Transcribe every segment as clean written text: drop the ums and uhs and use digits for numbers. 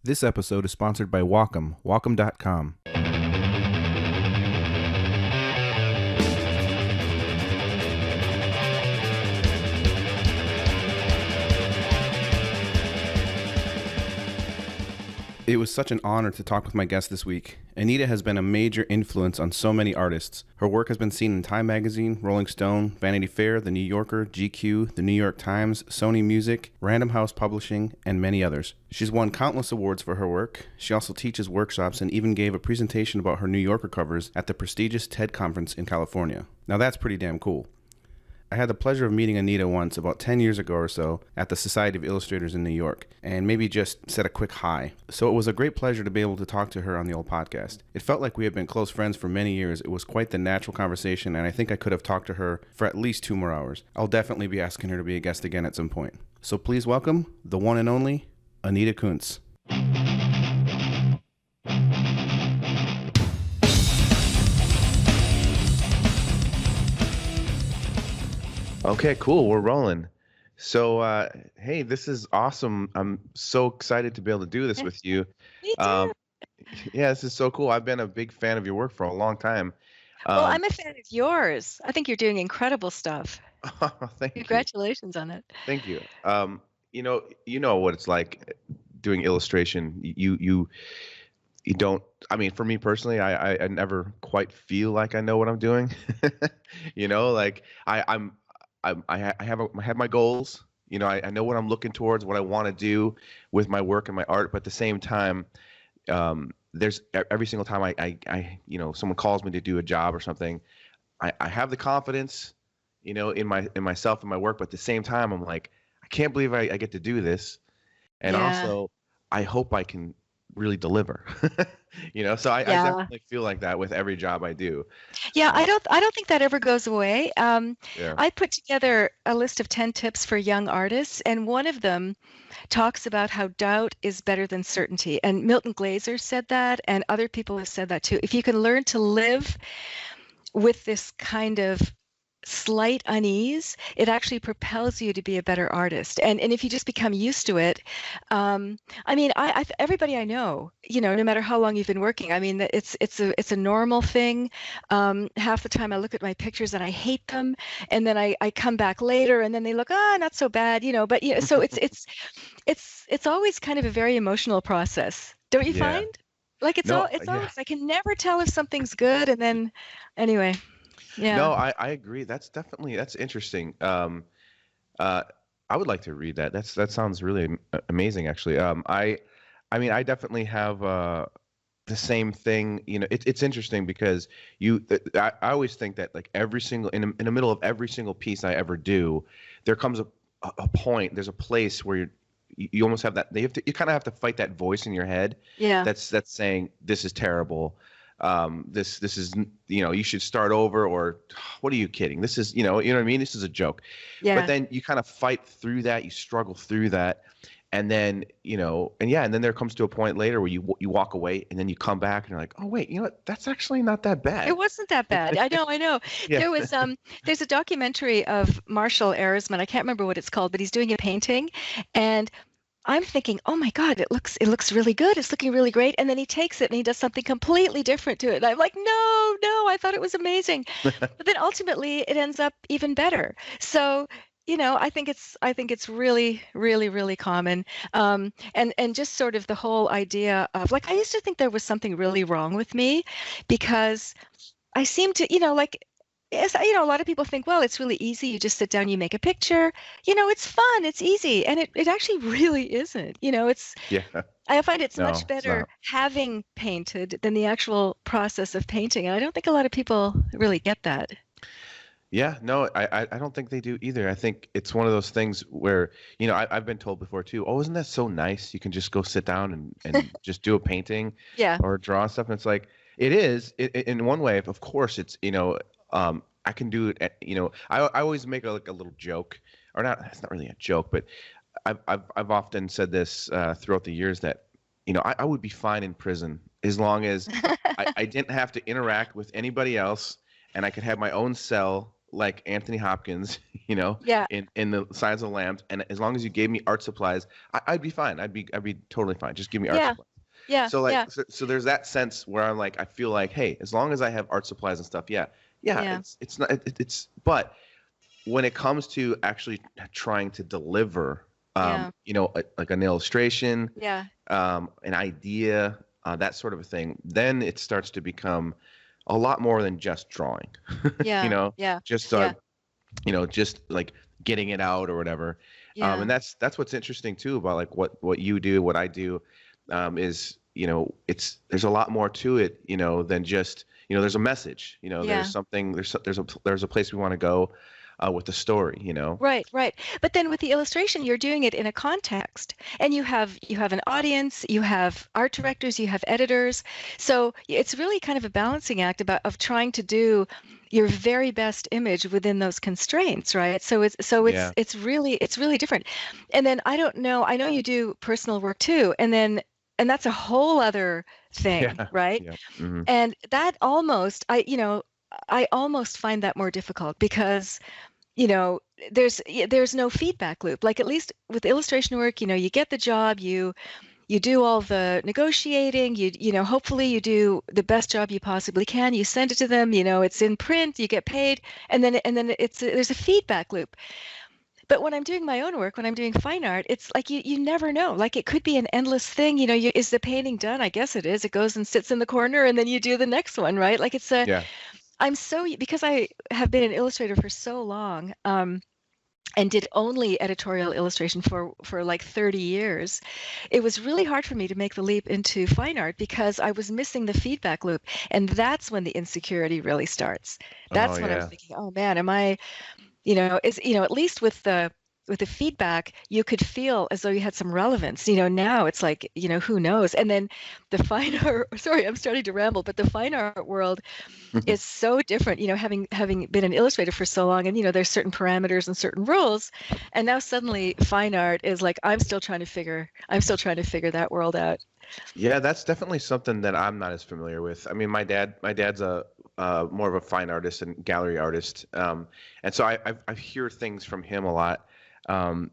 This episode is sponsored by Wacom, Wacom.com. It was such an honor to talk with my guest this week. Anita has been a major influence on so many artists. Her work has been seen in Time Magazine, Rolling Stone, Vanity Fair, The New Yorker, GQ, The New York Times, Sony Music, Random House Publishing, and many others. She's won countless awards for her work. She also teaches workshops and even gave a presentation about her New Yorker covers at the prestigious TED Conference in California. Now that's pretty damn cool. I had the pleasure of meeting Anita once, about 10 years ago or so, at the Society of Illustrators in New York, and maybe just said a quick hi. So it was a great pleasure to be able to talk to her on the old podcast. It felt like we had been close friends for many years. It was quite the natural conversation, and I think I could have talked to her for at least 2 more hours. I'll definitely be asking her to be a guest again at some point. So please welcome the one and only Anita Kunz. Okay, cool. We're rolling. So, hey, this is awesome. I'm so excited to be able to do this with you. Me too. Um, yeah, this is so cool. I've been a big fan of your work for a long time. Well, I'm a fan of yours. I think you're doing incredible stuff. Thank you. Congratulations on it. Thank you. You know what it's like doing illustration. You don't. I mean, for me personally, I never quite feel like I know what I'm doing. Like I have my goals. I know what I'm looking towards, what I want to do with my work and my art. But at the same time, there's every single time I someone calls me to do a job or something, I have the confidence, in myself and my work. But at the same time, I'm like, I can't believe I get to do this, and also I hope I can really deliver. So I definitely feel like that with every job I do. Yeah, I don't think that ever goes away. I put together a list of 10 tips for young artists, and one of them talks about how doubt is better than certainty. And Milton Glaser said that, and other people have said that too. If you can learn to live with this kind of slight unease, it actually propels you to be a better artist. And if you just become used to it, everybody I know, no matter how long you've been working, I mean, it's a normal thing. Half the time I look at my pictures and I hate them, and then I come back later and then they look, not so bad, but so it's always kind of a very emotional process, don't you find? Like it's always, I can never tell if something's good, and then anyway. Yeah. No, I agree. That's interesting. I would like to read that. That sounds really amazing, actually. I I definitely have the same thing. It's interesting because I always think that like every single in the middle of every single piece I ever do, there comes a point. There's a place where you almost have that. You kind of have to fight that voice in your head. Yeah. That's saying this is terrible. This is, you should start over, or what are you kidding? This is, you know what I mean? This is a joke. Yeah. But then you kind of fight through that, you struggle through that. And then, and then there comes to a point later where you walk away, and then you come back and you're like, oh wait, what? That's actually not that bad. It wasn't that bad. I know. Yeah. There was there's a documentary of Marshall Arisman. I can't remember what it's called, but he's doing a painting, and I'm thinking, oh my God, it looks really good. It's looking really great. And then he takes it and he does something completely different to it. And I'm like, no, I thought it was amazing. But then ultimately it ends up even better. So, I think it's really, really, really common. And just sort of the whole idea of like, I used to think there was something really wrong with me because I seem to, yes, a lot of people think, well, it's really easy. You just sit down, you make a picture, it's fun, it's easy. And it actually really isn't, I find it's much better having painted than the actual process of painting. And I don't think a lot of people really get that. Yeah, no, I don't think they do either. I think it's one of those things where, I've been told before too, oh, isn't that so nice? You can just go sit down and just do a painting or draw stuff. And it's like, it is in one way, of course, it's, I can do it. I always make a little joke, or not. It's not really a joke, but I've often said this throughout the years that I would be fine in prison as long as I didn't have to interact with anybody else, and I could have my own cell like Anthony Hopkins, Yeah. in the Silence of the Lambs, and as long as you gave me art supplies, I'd be fine. I'd be totally fine. Just give me art Yeah. supplies. Yeah. So like Yeah. so there's that sense where I'm like I feel like, hey, as long as I have art supplies and stuff, yeah, Yeah. it's not it's but when it comes to actually trying to deliver, Yeah. like an illustration, Yeah. an idea, that sort of a thing, then it starts to become a lot more than just drawing. you Yeah. know, Yeah. just Yeah. just like getting it out or whatever. And Yeah. that's what's interesting too about like what you do, what I do, is there's a lot more to it, than just there's a message, there's Yeah. something there's a place we want to go with the story, Right, right. But then with the illustration, you're doing it in a context, and you have an audience, you have art directors, you have editors. So it's really kind of a balancing act of trying to do your very best image within those constraints, right? Yeah. It's really different. And then I don't know, I know you do personal work too, and that's a whole other thing, Yeah. right? Yeah. Hmm. And that almost I almost find that more difficult because you know there's no feedback loop, like at least with illustration work, you get the job, you do all the negotiating, hopefully you do the best job you possibly can, you send it to them, it's in print, you get paid, and then there's a feedback loop. But when I'm doing my own work, when I'm doing fine art, it's like you never know, like it could be an endless thing, is the painting done? I guess it is. It goes and sits in the corner, and then you do the next one, right? Like Yeah. because I have been an illustrator for so long, and did only editorial illustration for like 30 years, it was really hard for me to make the leap into fine art because I was missing the feedback loop, and that's when the insecurity really starts. Oh That's when I'm yeah. thinking, oh man, am I, at least with the feedback, you could feel as though you had some relevance. Now it's like, who knows? And then the fine art, sorry, I'm starting to ramble, but the fine art world is so different, having been an illustrator for so long, and there's certain parameters and certain rules, and now suddenly fine art is like I'm still trying to figure that world out. Yeah, that's definitely something that I'm not as familiar with. I mean, my dad's a more of a fine artist and gallery artist, and so I hear things from him a lot. Um,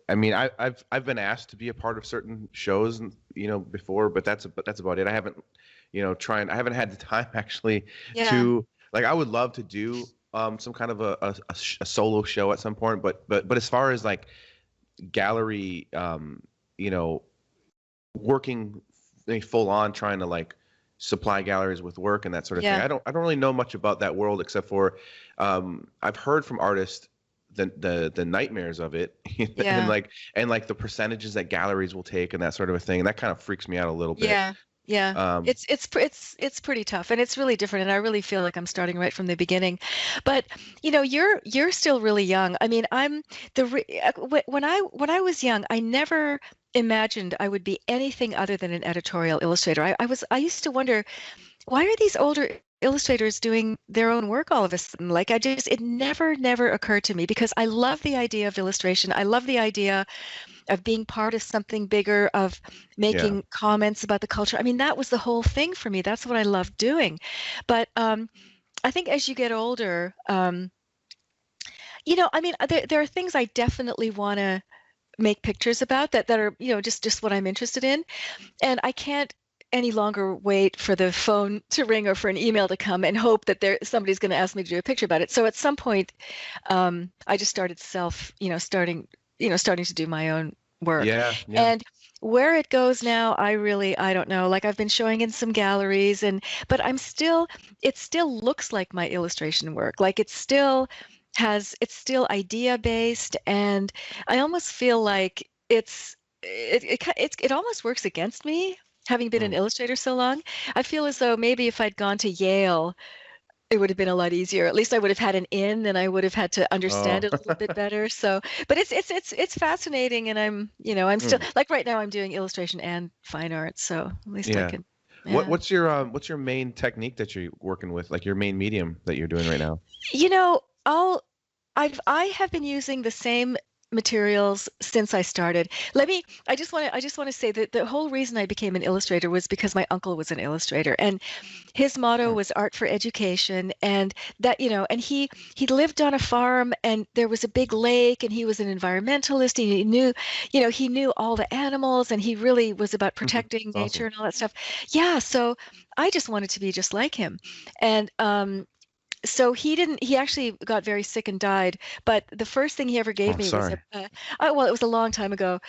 I mean, I've been asked to be a part of certain shows, before, but that's about it. I haven't, I haven't had the time actually Yeah. to like. I would love to do some kind of a solo show at some point, but as far as like gallery, you know, working full on trying to like supply galleries with work and that sort of thing. Yeah. I don't really know much about that world except for I've heard from artists the nightmares of it and Yeah. like the percentages that galleries will take and that sort of a thing. And that kind of freaks me out a little bit. Yeah. Yeah. Um, It's pretty tough, and it's really different, and I really feel like I'm starting right from the beginning. But you're still really young. I mean, when I was young, I never imagined I would be anything other than an editorial illustrator. I used to wonder, why are these older illustrators doing their own work all of a sudden? Like it never occurred to me, because I love the idea of illustration. I love the idea of being part of something bigger, of yeah. making comments about the culture. I mean, that was the whole thing for me. That's what I loved doing. But I think as you get older, I mean, there are things I definitely want to make pictures about that are, just what I'm interested in. And I can't any longer wait for the phone to ring or for an email to come and hope that somebody's going to ask me to do a picture about it. So at some point, I just started starting to do my own work. Yeah. Yeah. And where it goes now, I don't know. Like I've been showing in some galleries, but it still looks like my illustration work. Like it's still idea based, and I almost feel like it almost works against me, having been an Mm. illustrator so long. I feel as though maybe if I'd gone to Yale, it would have been a lot easier. At least I would have had an in, and I would have had to understand Oh. it a little bit better. So, but it's fascinating, and I'm still, Mm. like right now I'm doing illustration and fine art. So at least I Yeah. can, What yeah. what's your main technique that you're working with? Like your main medium that you're doing right now? You know, I have been using the same materials since I started. I just want to say that the whole reason I became an illustrator was because my uncle was an illustrator, and his motto Hmm. was art for education. And that, and he lived on a farm, and there was a big lake, and he was an environmentalist. He knew, he knew all the animals, and he really was about protecting It's nature awesome. and all that stuff. Yeah, so I just wanted to be just like him. And so he actually got very sick and died, but the first thing he ever Oh, gave I'm me was sorry. well, it was a long time ago,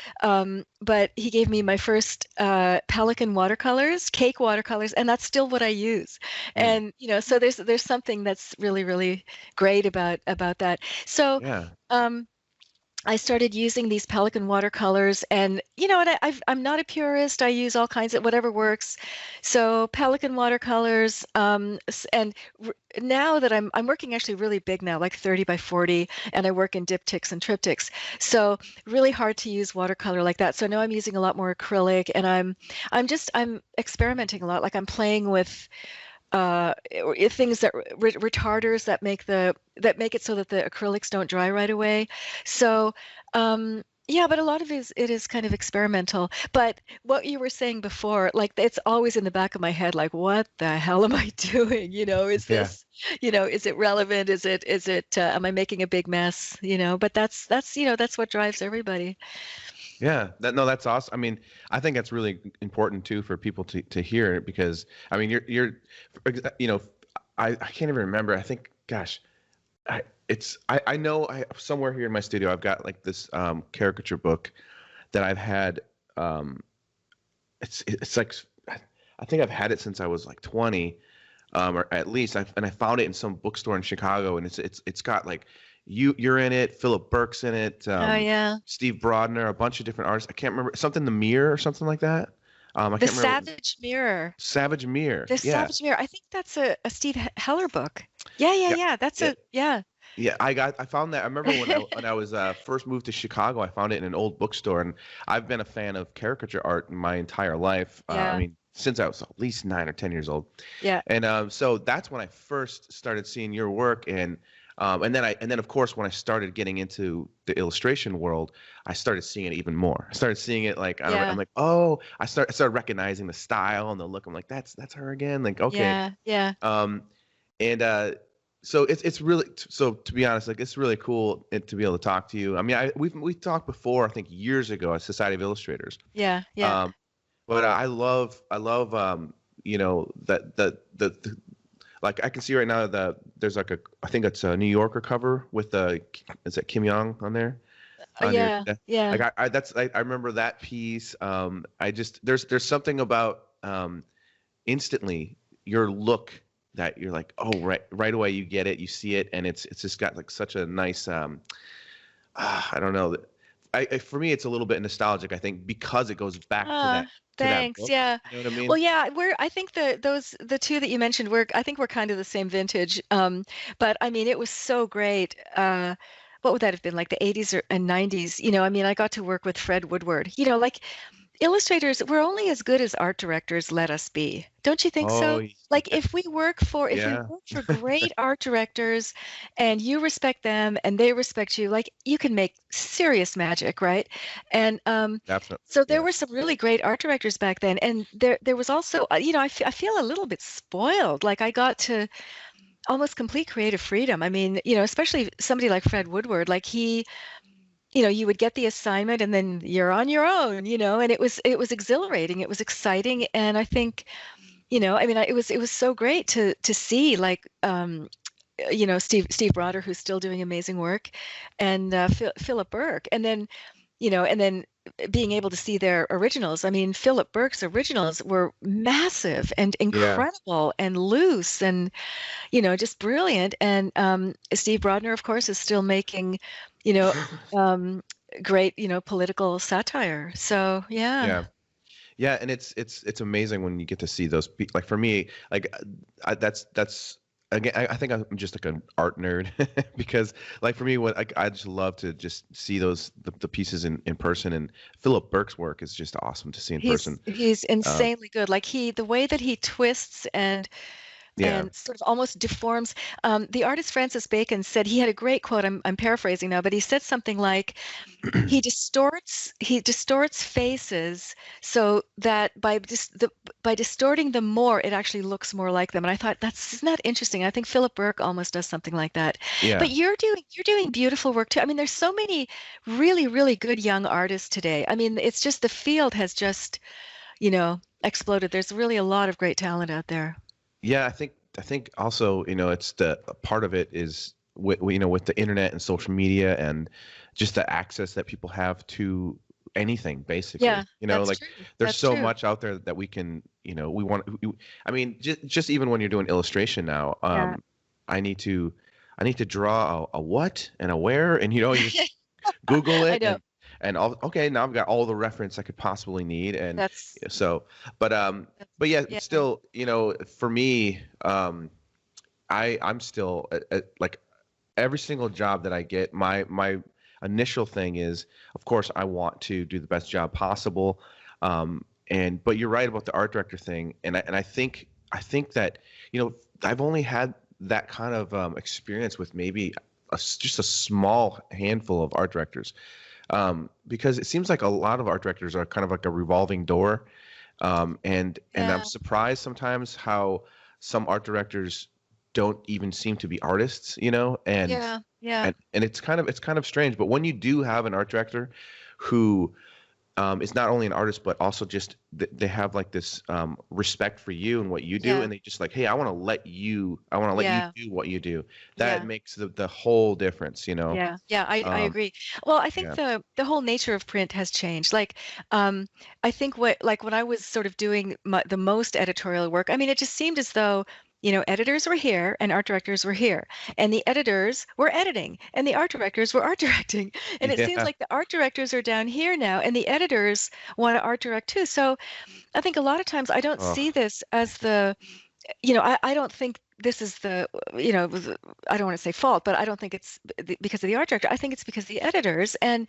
but he gave me my first Pelikan watercolors, cake watercolors, and that's still what I use. Hmm. And so there's something that's really, really great about that. So Yeah. um I started using these Pelikan watercolors, and I'm not a purist. I use all kinds of whatever works. So Pelikan watercolors, and now that I'm working actually really big now, like 30 by 40, and I work in diptychs and triptychs. So really hard to use watercolor like that. So now I'm using a lot more acrylic, and I'm experimenting a lot. Like I'm playing with things that retarders that make it so that the acrylics don't dry right away. So yeah, but a lot of it is kind of experimental. But what you were saying before, like it's always in the back of my head, like what the hell am I doing? Is Yeah. this, is it relevant? Is it am I making a big mess? But that's what drives everybody. Yeah, no, that's awesome. I mean, I think that's really important too for people to hear because I mean, you know, I can't even remember. I think, gosh, I know I somewhere here in my studio I've got like this caricature book that I've had. Um, it's like I think I've had it since I was like 20, or at least. And I found it in some bookstore in Chicago, and it's got like you're in it, Philip Burke's in it, Oh yeah. Steve Brodner, a bunch of different artists. I can't remember something, The Mirror or something like that. I The can't remember. Savage Mirror. Savage Mirror. The Yeah, Savage Mirror. I think that's a Steve Heller book. Yeah, yeah, yeah, yeah. That's yeah. a yeah. Yeah, I found that. I remember when I was first moved to Chicago, I found it in an old bookstore, and I've been a fan of caricature art my entire life. I Yeah, mean, since I was at least 9 or 10 years old. yeah, And so that's when I first started seeing your work, and then of course when I started getting into the illustration world, I started seeing it even more. I started seeing it like I'm yeah, like, oh, I started recognizing the style and the look. I'm like, that's her again. Like, okay. yeah, yeah, Um, and so it's really, so to be honest, like it's really cool to be able to talk to you. I mean, we talked before, I think years ago at Society of Illustrators. yeah, yeah. Um, but I love that the like I can see right now that there's like I think it's a New Yorker cover with is it Kim Young on there on your Yeah, yeah. like I remember that piece. I just there's something about instantly your look that you're like, oh, right away you get it, you see it, and it's just got like such a nice I don't know. For me, it's a little bit nostalgic. I think because it goes back to Ah, that thanks. book. Yeah. You know what I mean? Well, yeah, I think the two that you mentioned I think we're kind of the same vintage. But I mean, it was so great. What would that have been like the 80s and 90s? I mean, I got to work with Fred Woodward. Like illustrators, we're only as good as art directors let us be. Don't you think Oh, so? Like if we yeah, work for great art directors and you respect them and they respect you, like you can make serious magic, right? And definitely. so there Yeah. were some really great art directors back then, and there was also, I feel a little bit spoiled. Like I got to almost complete creative freedom. I mean, especially somebody like Fred Woodward, like you would get the assignment and then you're on your own, and it was exhilarating, it was exciting, and I think, I mean, it was so great to see like Steve Broder, who's still doing amazing work, and Philip Burke, and then being able to see their originals. I mean, Philip Burke's originals were massive and Yeah. incredible and loose and just brilliant. And Steve Brodner, of course, is still making you know um, great political satire. So yeah. Yeah. Yeah, and it's amazing when you get to see those like for me, like that's again I think I'm just like an art nerd because like for me what I just love to just see the pieces in person, and Philip Burke's work is just awesome to see in He's person. he's Um, insanely good. Like the way that he twists and Yeah. and sort of almost deforms. The artist Francis Bacon said, he had a great quote. I'm paraphrasing now, but he said something like, he distorts faces so that by distorting them more, it actually looks more like them. And I thought, isn't that interesting? I think Philip Burke almost does something like that. Yeah. But you're doing beautiful work too. I mean, there's so many really, really good young artists today. I mean, it's just the field has just, exploded. There's really a lot of great talent out there. Yeah, I think also, it's the a part of it is with the internet and social media and just the access that people have to anything basically. Yeah, that's Like true. there's That's so true. much out there that we can, I mean, just even when you're doing illustration now, Yeah. I need to draw a what and a where, and you just Google I it know. and all, okay, now I've got all the reference I could possibly need. And That's so, but that's yeah, yeah. still, for me, I'm still like every single job that I get, my initial thing is, of course, I want to do the best job possible. But you're right about the art director thing, and I think that I've only had that kind of experience with maybe just a small handful of art directors, because it seems like a lot of art directors are kind of like a revolving door, and I'm Yeah. surprised sometimes how some art directors don't even seem to be artists, and Yeah. Yeah. and it's kind of strange. But when you do have an art director who is not only an artist but also just they have like this respect for you and what you do, Yeah. and they just like, hey, I want to let you Yeah. do what you do. That Yeah. makes the whole difference. Yeah. Yeah. I Um, agree. Well, I think yeah, the whole nature of print has changed. I think when I was sort of doing the most editorial work, I mean, it just seemed as though, editors were here and art directors were here, and the editors were editing and the art directors were art directing. And it seems yeah, like the art directors are down here now and the editors want to art direct too. So I think a lot of times I don't see oh, this as I don't think this is I don't want to say fault, but I don't think it's because of the art director. I think it's because of the editors, and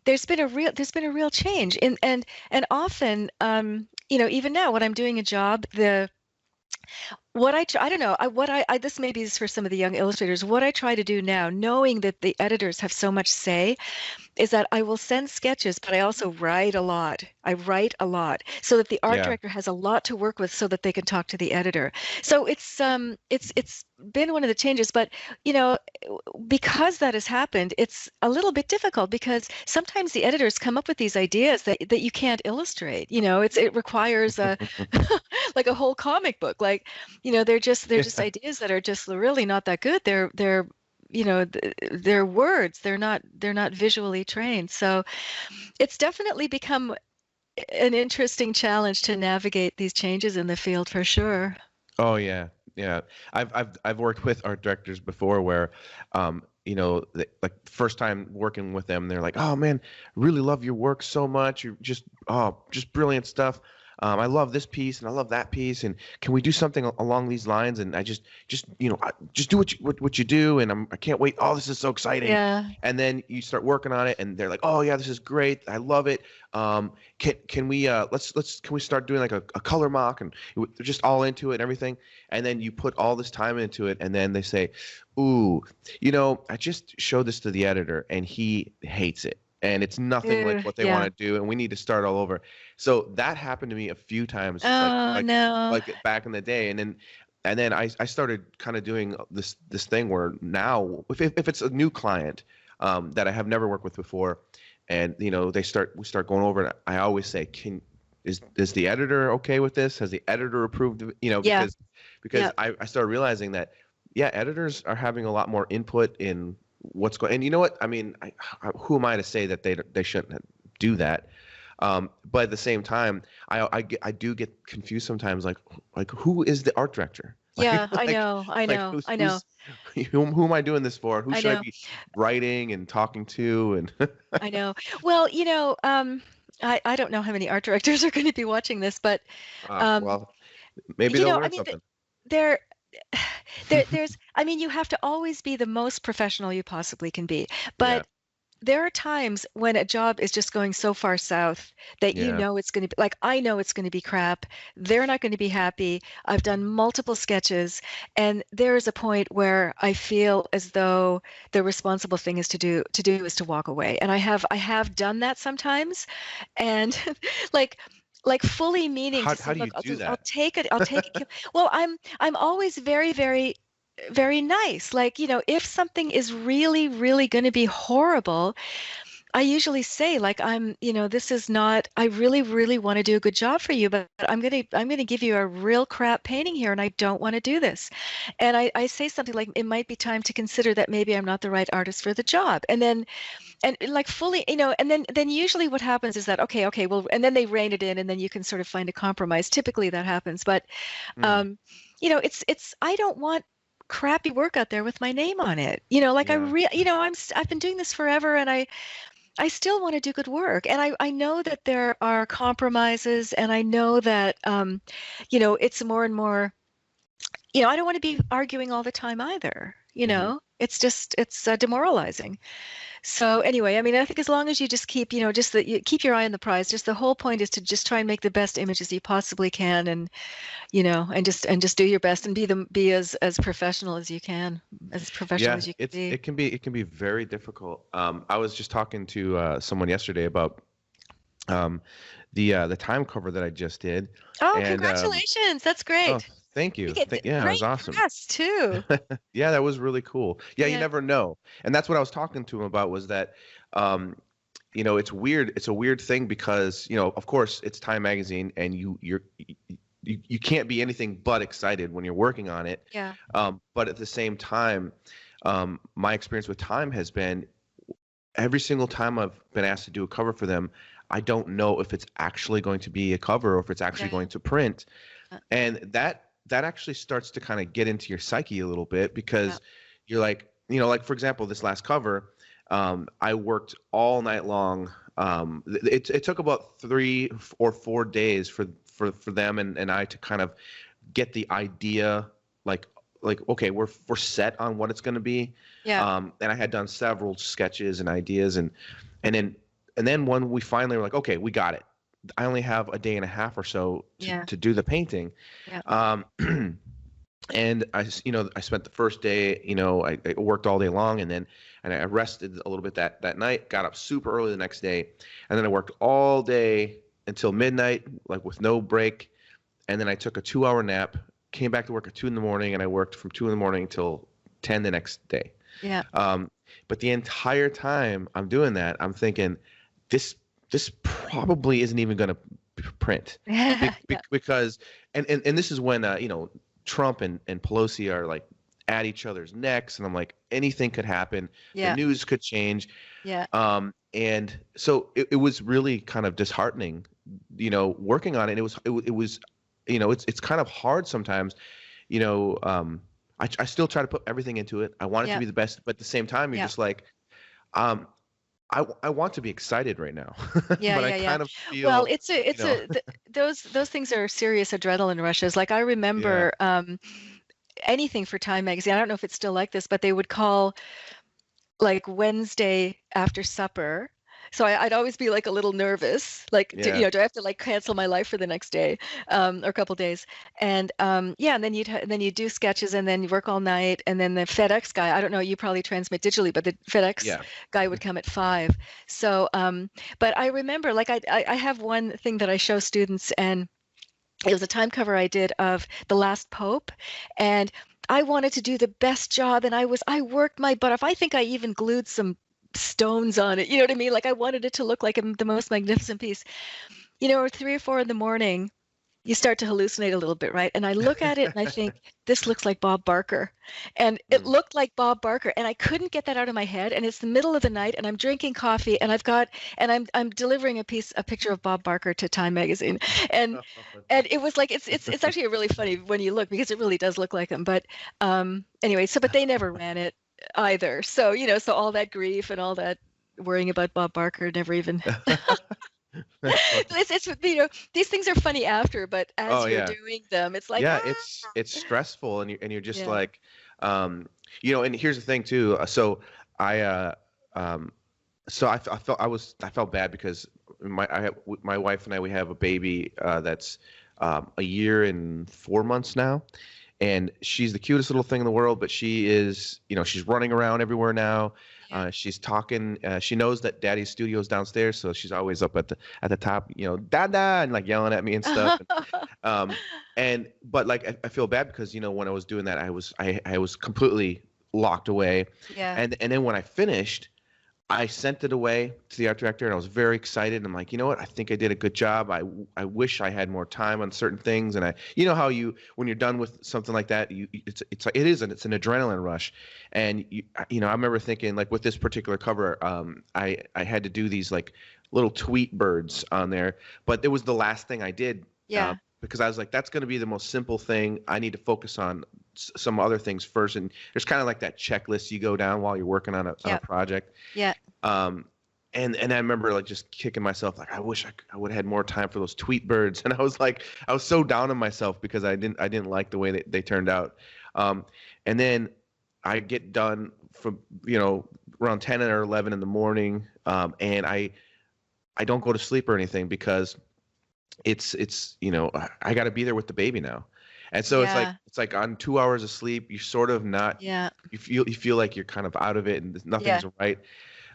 there's been a real change in and often, even now when I'm doing a job, I don't know, this maybe is for some of the young illustrators. What I try to do now, knowing that the editors have so much say, is that I will send sketches, but I also write a lot. I write a lot so that the art yeah. director has a lot to work with so that they can talk to the editor. So it's been one of the changes, but you know, because that has happened, it's a little bit difficult because sometimes the editors come up with these ideas that you can't illustrate. It requires a like a whole comic book. Like, they're just ideas that are just really not that good. They're words. They're not visually trained. So it's definitely become an interesting challenge to navigate these changes in the field for sure. Oh yeah, yeah. I've worked with art directors before where, like first time working with them, they're like, "Oh man, really love your work so much. You're just brilliant stuff. I love this piece and I love that piece. And can we do something along these lines? And just do what you do. And I can't wait. Oh, this is so exciting." Yeah. And then you start working on it, and they're like, "Oh yeah, this is great. I love it. Can we can we start doing like a color mock?" And they're just all into it and everything. And then you put all this time into it, and then they say, "Ooh, I just showed this to the editor, and he hates it, and it's nothing like what they want Yeah. to do, and we need to start all over." So that happened to me a few times, like Oh like no. like back in the day, and then I started kind of doing this thing where now if it's a new client that I have never worked with before, and we start going over it, I always say, is the editor okay with this? Has the editor approved of it? Yeah. Because Yeah. I started realizing that, yeah, editors are having a lot more input in what's going. And you know what? I mean, who am I to say that they shouldn't do that? But at the same time, I do get confused sometimes, like who is the art director? Yeah. I Like know. I like know. who's I know. who am I doing this for? Who I should I know. be writing and talking to? And I know. Well, I don't know how many art directors are going to be watching this, but um, well, maybe they'll I learn mean, something. there there's I mean, you have to always be the most professional you possibly can be. Yeah, But there are times when a job is just going so far south that you Yeah. know it's going to be like, I know it's going to be crap. They're not going to be happy. I've done multiple sketches, and there is a point where I feel as though the responsible thing is is to walk away. And I have done that sometimes, and like fully meaning to say, How do look, you do I'll that? take it. I'll take it. Well, I'm always very, very, very nice. Like, if something is really, really going to be horrible, I usually say, like, this is not, I really, really want to do a good job for you, but I'm gonna give you a real crap painting here, and I don't want to do this. And I say something like, it might be time to consider that maybe I'm not the right artist for the job. And like fully, and then usually what happens is that, okay, well, and then they rein it in, and then you can sort of find a compromise. Typically that happens, but Mm, um, it's I don't want crappy work out there with my name on it. Like yeah. I've been doing this forever, and I still want to do good work. And I know that there are compromises, and I know that it's more and more, I don't want to be arguing all the time either. Hmm. It's demoralizing. So anyway, I mean, I think as long as you just keep, just that you keep your eye on the prize, just the whole point is to just try and make the best images you possibly can, and and just do your best, and be as professional as you can, as professional Yeah, as you can be. it can be very difficult. I was just talking to someone yesterday about um, the time cover that I just did, Oh, and congratulations. That's oh, great. thank you. You get Yeah, it was great awesome. press too. Yeah, that was really cool. Yeah, you Yeah. never know, and that's what I was talking to him about was that, um, it's weird. It's a weird thing because of course, it's Time Magazine, and you can't be anything but excited when you're working on it. Yeah. But at the same time, my experience with Time has been every single time I've been asked to do a cover for them, I don't know if it's actually going to be a cover or if it's actually Yeah. going to print. uh, And that actually starts to kind of get into your psyche a little bit Yeah. because you're like, like for example, this last cover, I worked all night long. It took about 3 or 4 days for them and I to kind of get the idea, like okay, we're set on what it's going to be. Yeah. And I had done several sketches and ideas, and then when we finally were like, okay, we got it. I only have a day and a half or so to Yeah. to do the painting. Yeah. Um, and I spent the first day, I worked all day long, and I rested a little bit that night, got up super early the next day, and then I worked all day until midnight, like with no break, and then I took a 2-hour nap, came back to work at 2 in the morning, and I worked from 2 in the morning till 10 the next day. Yeah. Um, but the entire time I'm doing that, I'm thinking, this probably isn't even going to print, Yeah. because and this is when Trump and Pelosi are like at each other's necks, and I'm like, anything could happen. The Yeah. news could change. Yeah. And so it was really kind of disheartening, working on it. It was it's kind of hard sometimes, you know. I still try to put everything into it. I want it to Yeah. be the best, but at the same time, you're Yeah. just like, um, I want to be excited right now, Yeah. but I Yeah. Yeah. kind of Well, feel, you it's know, a those things are serious adrenaline rushes. Like, I yeah, remember anything for Time magazine. I don't know if it's still like this, but they would call like Wednesday after supper. So I'd always be like a little nervous, like, yeah, do I have to like cancel my life for the next day, or a couple days? And yeah, and then you do sketches, and then you work all night, and then the FedEx guy, I don't know, you probably transmit digitally, but the FedEx yeah, guy would come at 5. So, but I remember, like, I have one thing that I show students, and it was a time cover I did of The Last Pope, and I wanted to do the best job, and I worked my butt off. I think I even glued some stones on it. You know what I mean? Like, I wanted it to look like the most magnificent piece. Or 3 or 4 in the morning, you start to hallucinate a little bit, right? And I look at it and I think, this looks like Bob Barker. And it mm, looked like Bob Barker. And I couldn't get that out of my head. And it's the middle of the night, and I'm drinking coffee, and I'm delivering a picture of Bob Barker to Time magazine. And it was like, it's actually a really funny when you look, because it really does look like him. But anyway, but they never ran it either. So, so all that grief and all that worrying about Bob Barker never even that's funny. it's these things are funny after, but Oh as you're yeah, doing them, it's like, yeah, ah. it's stressful, and you're just Yeah. like, and here's the thing too. So I um so I felt bad because my wife and I, we have a baby that's a year and 4 months now, and she's the cutest little thing in the world. But she is, she's running around everywhere now. Yeah. She's talking. She knows that Daddy's studio's downstairs, so she's always up at the top, Dada, and like yelling at me and stuff. Um, but like I feel bad because when I was doing that, I was completely locked away, Yeah. and then when I finished, I sent it away to the art director, and I was very excited. I'm like, you know what? I think I did a good job. I wish I had more time on certain things, and how when you're done with something like that, it's an adrenaline rush, and I remember thinking like with this particular cover, I had to do these like little tweet birds on there, but it was the last thing I did. Yeah. Because I was like, that's going to be the most simple thing. I need to focus on some other things first. And there's kind of like that checklist you go down while you're working on a project. Yeah. And I remember like just kicking myself, like, I wish I would have had more time for those tweet birds. And I was so down on myself because I didn't like the way they turned out. And then I get done from, around 10 or 11 in the morning. And I don't go to sleep or anything because it's I got to be there with the baby now. And so it's like on 2 hours of sleep, you're sort of not, you feel like you're kind of out of it and nothing's right.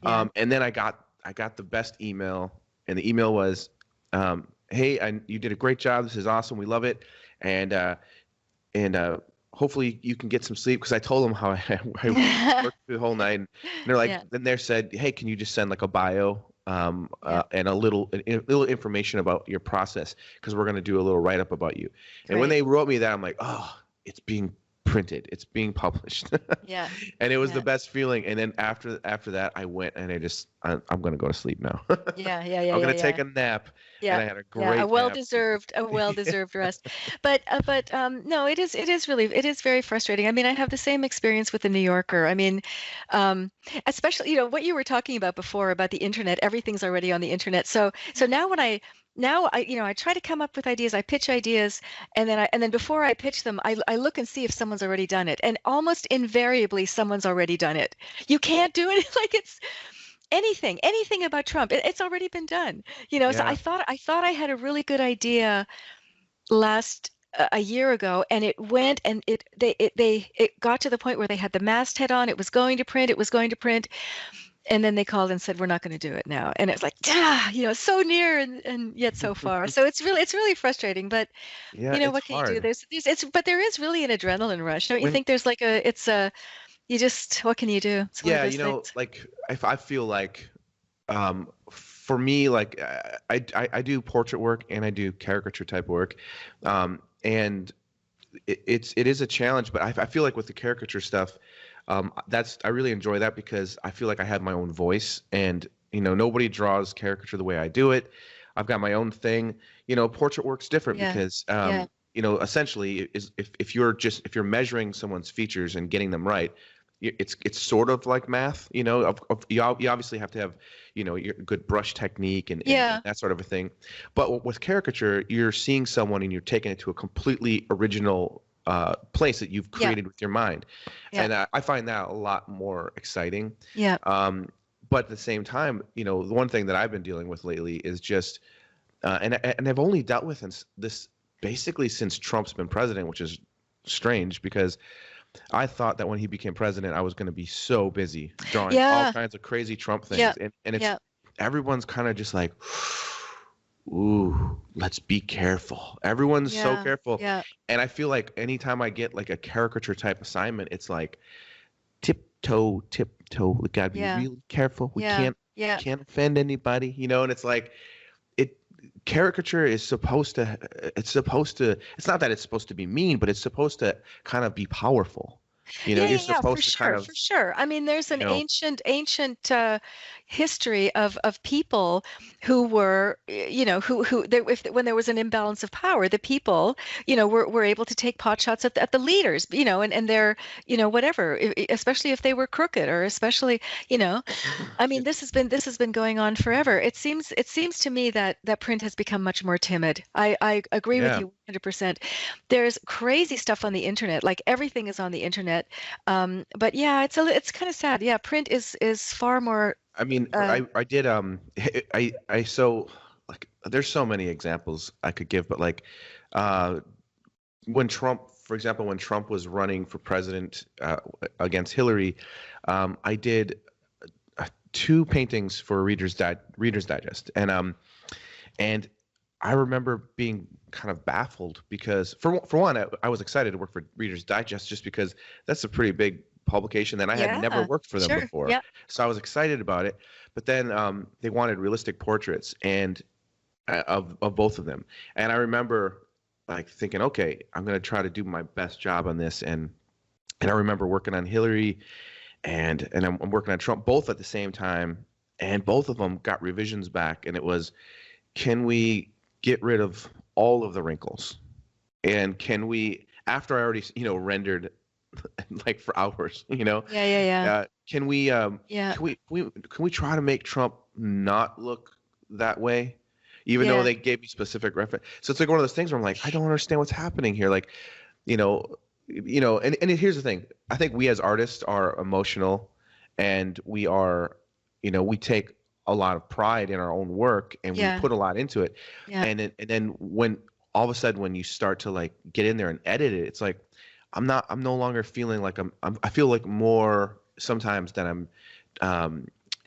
Yeah. And then I got the best email, and the email was, hey, you did a great job. This is awesome. We love it. And hopefully you can get some sleep. Cause I told them how I worked through the whole night, and they're like, then they said, hey, can you just send like a bio and a little information about your process, because we're going to do a little write-up about you. And when they wrote me that, I'm like, oh, it's being printed, it's being published. Yeah. And it was the best feeling. And then after that, I went and I'm going to go to sleep now. Yeah. I'm going to take a nap. Yeah. And I had a great a well-deserved rest. But no, it is very frustrating. I mean, I have the same experience with the New Yorker. I mean, especially, what you were talking about before about the internet, everything's already on the internet. So now I try to come up with ideas, I pitch ideas, and then before I pitch them, I look and see if someone's already done it. And almost invariably someone's already done it. You can't do it like it's anything about Trump. It's already been done. So I thought I had a really good idea a year ago, and it went, and it got to the point where they had the masthead on. It was going to print. And then they called and said, we're not going to do it now. And it's like, so near and yet so far. So it's really frustrating, but what can you do? But there is really an adrenaline rush. Don't you think there's like what can you do? It's like if I feel like, for me, like I do portrait work and I do caricature type work. And it is a challenge, but I feel like with the caricature stuff, I really enjoy that because I feel like I have my own voice, and nobody draws caricature the way I do it. I've got my own thing. Portrait work's different because essentially if you're measuring someone's features and getting them right, it's sort of like math. You obviously have to have your good brush technique and that sort of a thing. But with caricature, you're seeing someone and you're taking it to a completely original place that you've created with your mind. And I find that a lot more exciting. But at the same time, the one thing that I've been dealing with lately is just and I've only dealt with this basically since Trump's been president, which is strange because I thought that when he became president, I was going to be so busy drawing all kinds of crazy Trump things. And it's everyone's kind of just like, ooh, let's be careful. Everyone's so careful. And I feel like anytime I get like a caricature type assignment, it's like tiptoe. We gotta be really careful. We can't offend anybody, and it's like caricature is supposed to, it's not that it's supposed to be mean, but it's supposed to kind of be powerful. You're supposed to kind of, for sure. I mean, there's an ancient history of people who were, when there was an imbalance of power, the people, were able to take pot shots at the leaders, and they're, whatever, especially if they were crooked, or especially, I mean, this has been going on forever. It seems to me that print has become much more timid. I agree with you 100%. There's crazy stuff on the internet, like everything is on the internet. But it's kind of sad. Print is far more I mean, Uh, I did I so like there's so many examples I could give, but like uh when Trump, for example, when Trump was running for president against Hillary, I did two paintings for Reader's Digest, and I remember being kind of baffled because for one, I was excited to work for Reader's Digest just because that's a pretty big publication and I had never yeah, worked for them sure. before, Yeah, so I was excited about it. But then they wanted realistic portraits and of both of them, and I remember like thinking, okay, I'm gonna try to do my best job on this, and I remember working on Hillary and I'm working on Trump both at the same time, and both of them got revisions back, and it was, can we get rid of all of the wrinkles, and can we, after I already rendered like for hours, yeah, yeah, yeah, can we yeah, can we try to make Trump not look that way, even though yeah, they gave me specific reference. So it's like one of those things where I'm like, I don't understand what's happening here. Like, you know, and here's the thing. I think we as artists are emotional, and we are, we take a lot of pride in our own work, and we yeah, put a lot into it. yeah, And then when all of a sudden when you start to like get in there and edit it, it's like I'm no longer feeling like I feel like more sometimes that I'm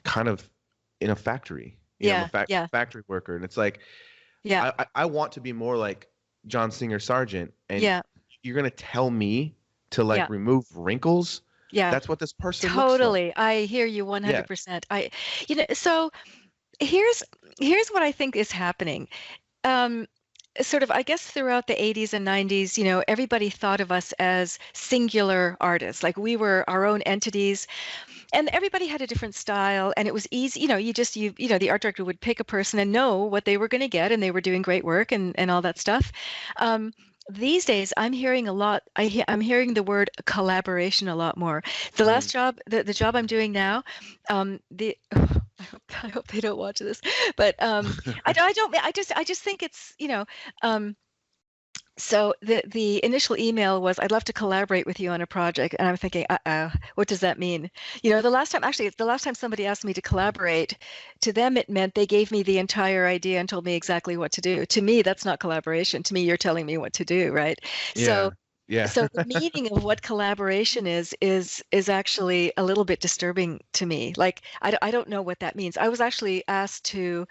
kind of in a factory. I'm a yeah, yeah, factory worker, and it's like yeah, I want to be more like John Singer Sargent, and yeah, you're gonna tell me to yeah, like remove wrinkles? yeah. That's what this person looks like. Totally. I hear you Yeah. 100%. So here's what I think is happening. Um, Sort of, I guess throughout the 80s and 90s, everybody thought of us as singular artists, like we were our own entities, and everybody had a different style, and it was easy. The art director would pick a person and know what they were going to get, and they were doing great work and all that stuff. Um, these days, I'm hearing a lot. I'm hearing the word collaboration a lot more. The Mm. last job, the job I'm doing now, the I hope they don't watch this, but I don't. I just think it's um, so the initial email was, I'd love to collaborate with you on a project, and I'm thinking, what does that mean? The last time somebody asked me to collaborate, to them it meant they gave me the entire idea and told me exactly what to do. To me, that's not collaboration. To me, you're telling me what to do, right? Yeah. So Yeah. so the meaning of what collaboration is actually a little bit disturbing to me. Like I don't know what that means. I was actually asked to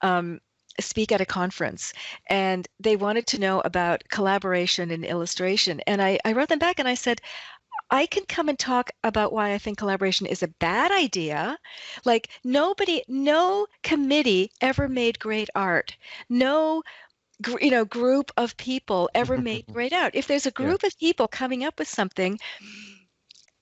um, speak at a conference, and they wanted to know about collaboration in illustration. And I wrote them back and I said, I can come and talk about why I think collaboration is a bad idea. Like no committee ever made great art. No group of people ever made great art. If there's a Yeah. group of people coming up with something,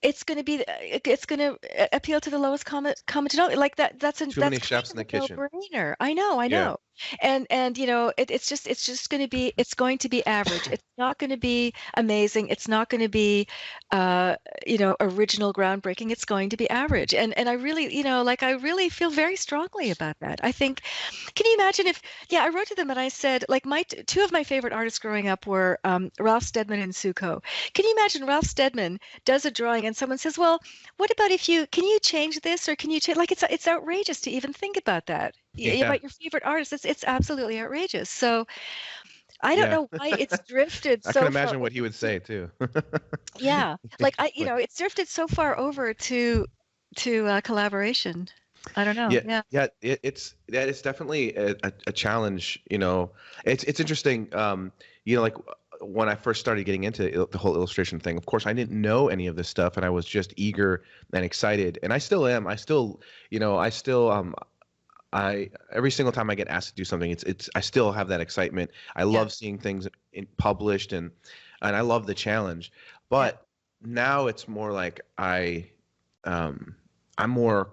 it's going to appeal to the lowest common denominator. Like Too that's many kind chefs in of the a kitchen. no-brainer. I know, I Yeah. know. And it's just going to be, average. It's not going to be amazing. It's not going to be original, groundbreaking. It's going to be average. And I really, like I really feel very strongly about that. I think, can you imagine if, I wrote to them and I said, like, two of my favorite artists growing up were Ralph Steadman and Suko. Can you imagine Ralph Steadman does a drawing and someone says, well, what about if can you change this, or can you change, like, it's outrageous to even think about that. Yeah. About your favorite artist. It's absolutely outrageous. So I don't Yeah. know why it's drifted I can so far. imagine what he would say too. Yeah, like Like, it's drifted so far over to collaboration. I don't know. yeah, Yeah. yeah, it's definitely a challenge. It's interesting. Like when I first started getting into the whole illustration thing, of course, I didn't know any of this stuff, and I was just eager and excited, and I still am. I every single time I get asked to do something, I still have that excitement. I Yeah. love seeing things published, and I love the challenge. Yeah. But now it's more like I'm more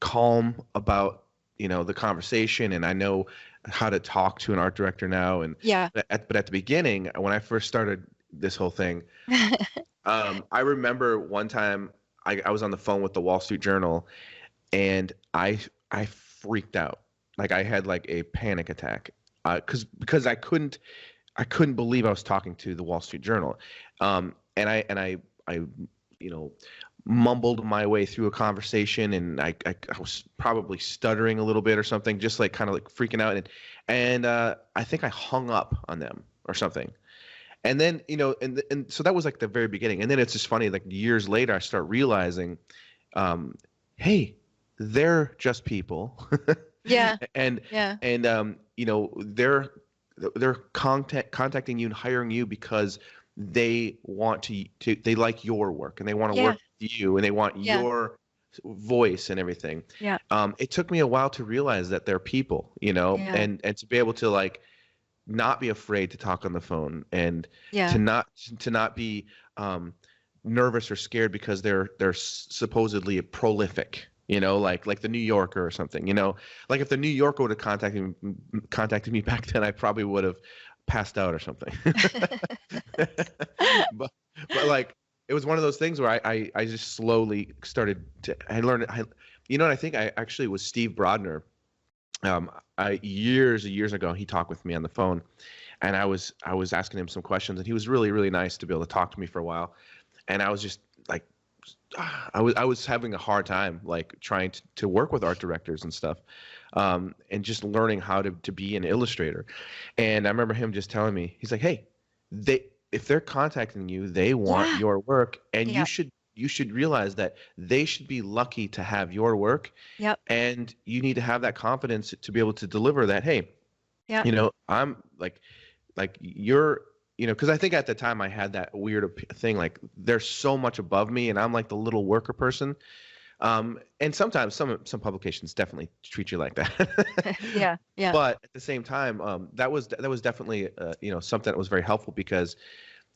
calm about the conversation, and I know how to talk to an art director now. And Yeah. but at the beginning, when I first started this whole thing, I remember one time I was on the phone with the Wall Street Journal, and I freaked out. Like I had like a panic attack because I couldn't believe I was talking to the Wall Street Journal. And I you know mumbled my way through a conversation, and I was probably stuttering a little bit or something, just like kind of like freaking out, and I think I hung up on them or something. And then, and so that was like the very beginning. And then it's just funny, like years later, I start realizing, hey, they're just people. Yeah. and Yeah. and they're contacting you and hiring you because they want to they like your work and they want to Yeah. work with you and they want Yeah. your voice and everything. Yeah. It took me a while to realize that they're people, Yeah. and to be able to like not be afraid to talk on the phone, and Yeah. to not be nervous or scared because they're supposedly prolific, like the New Yorker or something, like if the New Yorker would have contacted me back then, I probably would have passed out or something. but like it was one of those things where I just slowly started to I learned and I think I actually was Steve Brodner. Years ago, he talked with me on the phone, and I was asking him some questions, and he was really, really nice to be able to talk to me for a while. And I was just like, I was having a hard time like trying to work with art directors and stuff, and just learning how to be an illustrator. And I remember him just telling me, he's like, hey, if they're contacting you, they want Yeah. your work, and Yeah. you should realize that they should be lucky to have your work, Yep. and you need to have that confidence to be able to deliver that. Hey, Yeah. I'm like you're, because I think at the time I had that weird thing, like they're so much above me, and I'm like the little worker person. And sometimes some publications definitely treat you like that. Yeah. Yeah. But at the same time, that was definitely something that was very helpful because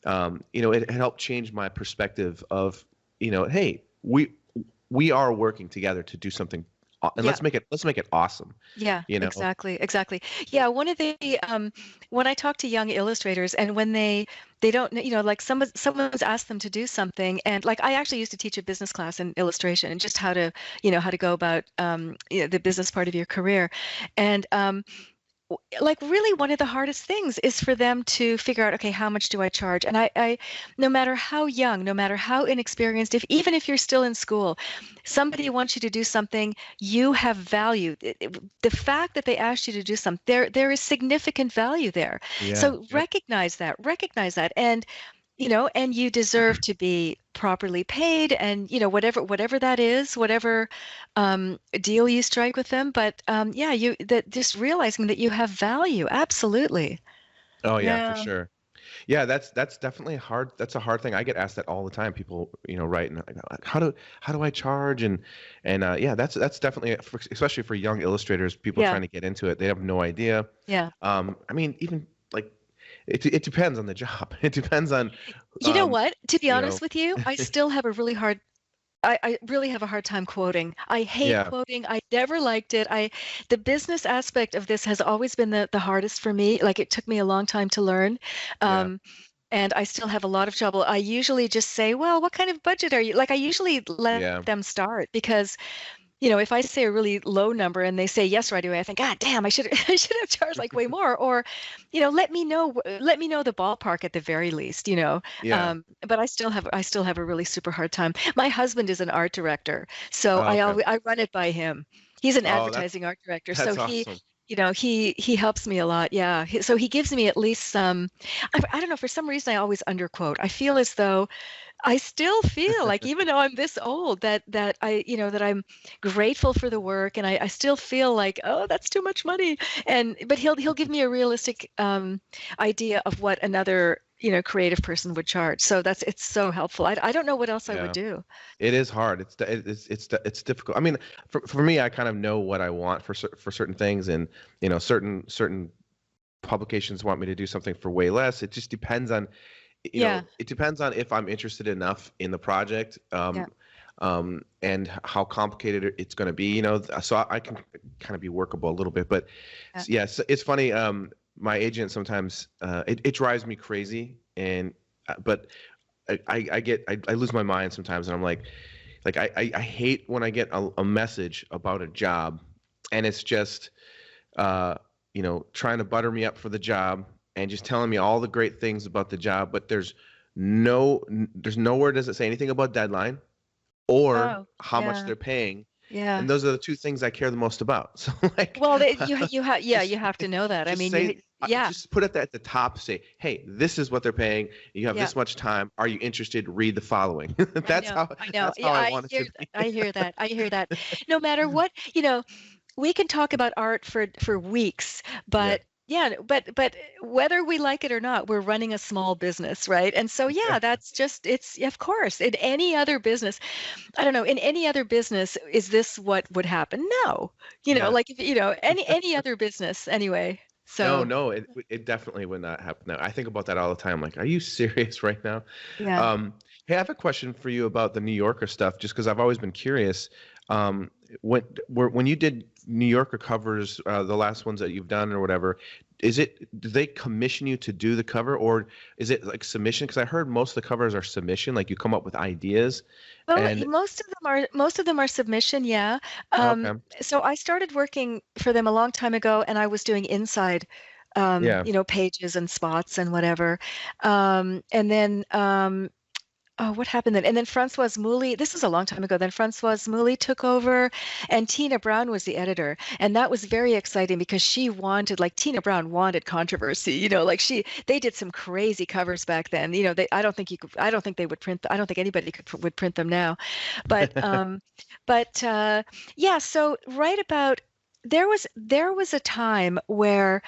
it helped change my perspective of hey, we are working together to do something, and Yeah. let's make it awesome. Yeah, You know? exactly. Yeah, one of the when I talk to young illustrators and when they don't like someone's asked them to do something, and like I actually used to teach a business class in illustration and just how to how to go about the business part of your career. And like really one of the hardest things is for them to figure out, okay, how much do I charge? And I no matter how young, no matter how inexperienced, even if you're still in school, somebody wants you to do something, you have value. The fact that they asked you to do something, there is significant value there. Yeah. So Yeah. recognize that, and and you deserve to be properly paid, and whatever that is, whatever deal you strike with them. But yeah, that just realizing that you have value. Absolutely. Oh yeah, Yeah. for sure. Yeah, that's definitely hard. That's a hard thing. I get asked that all the time. People, write and like, how do I charge? And yeah, that's definitely especially for young illustrators, people Yeah. trying to get into it. They have no idea. Yeah. I mean, even like it depends on the job. It depends on You know um, what? To be you honest know, with you, I still have a really hard I really have a hard time quoting. I hate yeah, quoting. I never liked it. The business aspect of this has always been the hardest for me. Like it took me a long time to learn. yeah, And I still have a lot of trouble. I usually just say, well, what kind of budget are you? Like I usually let yeah, them start because if I say a really low number and they say yes right away, I think, God damn, I should I should have charged like way more. Or, let me know the ballpark at the very least. yeah. But I still have a really super hard time. My husband is an art director, so Oh, okay. I run it by him. He's an Oh, advertising art director, so that's awesome. he helps me a lot. Yeah, so he gives me at least some. I don't know, for some reason I always underquote. I feel as though I still feel like even though I'm this old that that I'm grateful for the work, and I still feel like, oh, that's too much money. But he'll give me a realistic idea of what another creative person would charge. So it's so helpful. I don't know what else I would Yeah. do. It is hard. It's difficult. I mean, for me, I kind of know what I want for certain things, and certain publications want me to do something for way less. It just depends on, Yeah. it depends on if I'm interested enough in the project, Yeah. and how complicated it's going to be. So I can kind of be workable a little bit, but Yeah. yes, it's funny. My agent sometimes it drives me crazy, and but I lose my mind sometimes, and I'm like I hate when I get a message about a job, and it's just trying to butter me up for the job and just telling me all the great things about the job, but there's nowhere does it say anything about deadline. or Oh, how much yeah, they're paying. yeah. And those are the two things I care the most about. So like, Well, you have, yeah, just you have to know that. I just mean, say, yeah, just put it at the top. Say, hey, this is what they're paying. You have yeah. this much time. Are you interested? Read the following. I That's know, how I know. that's how Yeah, I I want it hear to that. be. I hear that. I hear that. No matter what, we can talk about art for weeks, Yeah. but yeah, but whether we like it or not, we're running a small business, right? And so yeah, that's just it's of course in any other business. I don't know, in any other business, is this what would happen? No. Yeah. Like if any other business anyway. No, So no, it definitely would not happen. Now, I think about that all the time. Like, are you serious right now? yeah. Um, hey, I have a question for you about the New Yorker stuff, just because I've always been curious. Um, when you did New Yorker covers, the last ones that you've done or whatever, do they commission you to do the cover, or is it like submission? Because I heard most of the covers are submission, like you come up with ideas, Well, and most of them are submission, yeah. okay, So I started working for them a long time ago, and I was doing inside, yeah, pages and spots and whatever. And then oh, what happened then? And then Francoise Mouly, this was a long time ago, then Francoise Mouly took over and Tina Brown was the editor. And that was very exciting because like Tina Brown wanted controversy, like they did some crazy covers back then. I don't think they would I don't think anybody would print them now. But, but yeah, so right about, there was a time where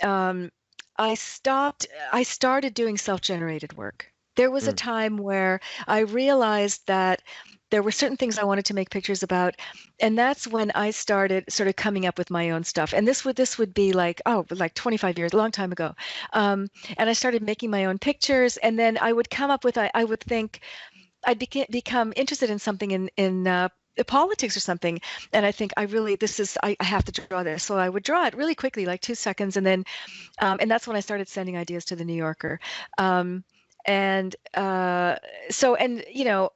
um, I started doing self-generated work. There was a mm, time where I realized that there were certain things I wanted to make pictures about, and that's when I started sort of coming up with my own stuff. And this would be like, oh, like 25 years, a long time ago. And I started making my own pictures, and then I would come up with, I would think become interested in something in politics or something, and I think I have to draw this. So I would draw it really quickly, like 2 seconds, and then and that's when I started sending ideas to the New Yorker. Um, and so, and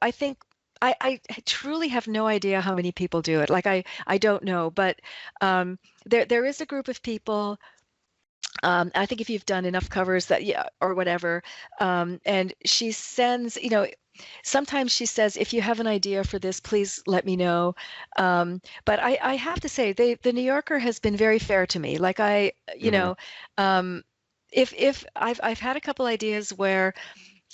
I think I truly have no idea how many people do it. Like I don't know, but there is a group of people. I think if you've done enough covers that, yeah, or whatever, and she sends, sometimes she says, if you have an idea for this, please let me know. But I have to say, the New Yorker has been very fair to me. Like hmm um, if I've had a couple ideas where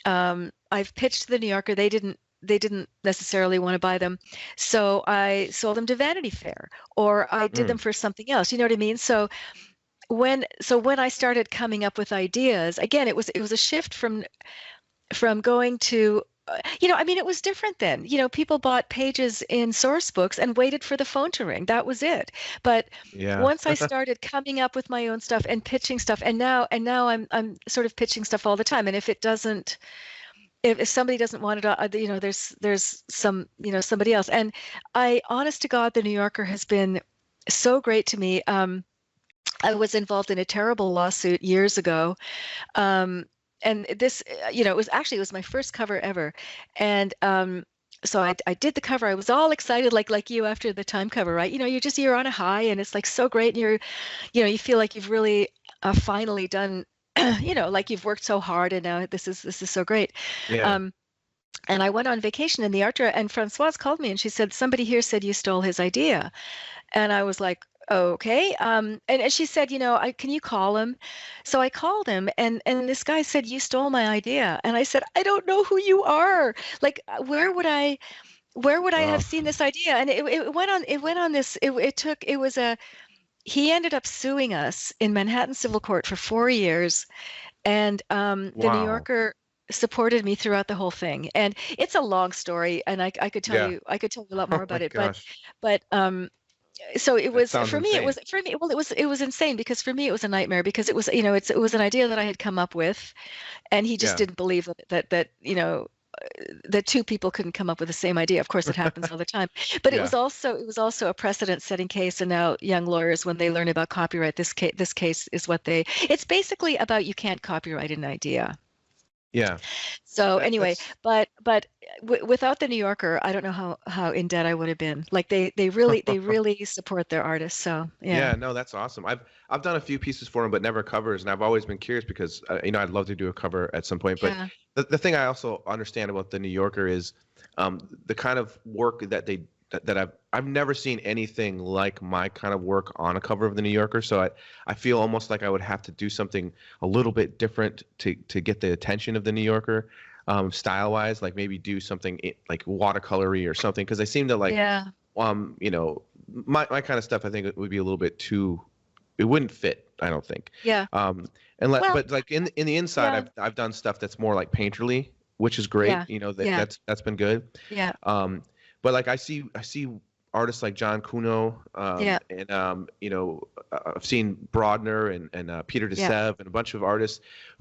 I've pitched to the New Yorker, they didn't necessarily want to buy them, so I sold them to Vanity Fair, or I did them mm, for something else. You know what I mean? So when I started coming up with ideas, again, it was a shift from going to I mean, it was different then. People bought pages in source books and waited for the phone to ring. That was it. But yeah, once I started coming up with my own stuff and pitching stuff, and now I'm sort of pitching stuff all the time. And if somebody doesn't want it, there's somebody else. And honest to God, the New Yorker has been so great to me. I was involved in a terrible lawsuit years ago. And this, it was my first cover ever. And so I did the cover. I was all excited, like you after the Time cover, right? You're on a high, and it's like so great. And you feel like you've really finally done, like you've worked so hard, and now this is so great. yeah. Um, and I went on vacation in the art director, and Francoise called me and she said, somebody here said you stole his idea. And I was like, okay. And she said, can you call him? So I called him, and this guy said, you stole my idea. And I said, I don't know who you are. Like, where would I have Oh, seen this idea? And it went on this, he ended up suing us in Manhattan Civil Court for 4 years. And the New wow. Yorker supported me throughout the whole thing. And it's a long story, and I could tell Yeah. you, a lot Oh more my about it. But gosh. but so it That was sounds for me. insane. Well, it was insane because for me it was a nightmare because it was an idea that I had come up with, and he just Yeah. didn't believe that two people couldn't come up with the same idea. Of course, it happens all the time. But it Yeah. was also a precedent-setting case, and now young lawyers, when they learn about copyright, this case is what they. It's basically about you can't copyright an idea. Yeah. So anyway, That's but without the New Yorker, I don't know how in debt I would have been. Like they really support their artists. So yeah. Yeah, no, that's awesome. I've done a few pieces for him, but never covers, and I've always been curious because I'd love to do a cover at some point. But Yeah. the thing I also understand about the New Yorker is the kind of work that I've never seen anything like my kind of work on a cover of the New Yorker. So I feel almost like I would have to do something a little bit different to get the attention of the New Yorker, style wise, like maybe do something like watercolory or something, because I seem to like Yeah. you know, my kind of stuff, I think it would be a little bit too, it wouldn't fit, I don't think. Yeah. Well, But like in the inside, yeah. I've done stuff that's more like painterly, which is great. Yeah. You know, Yeah. that's been good. Yeah. But like I see artists like John Kuno, Yeah. and I've seen Brodner and Peter Yeah. DeSev and a bunch of artists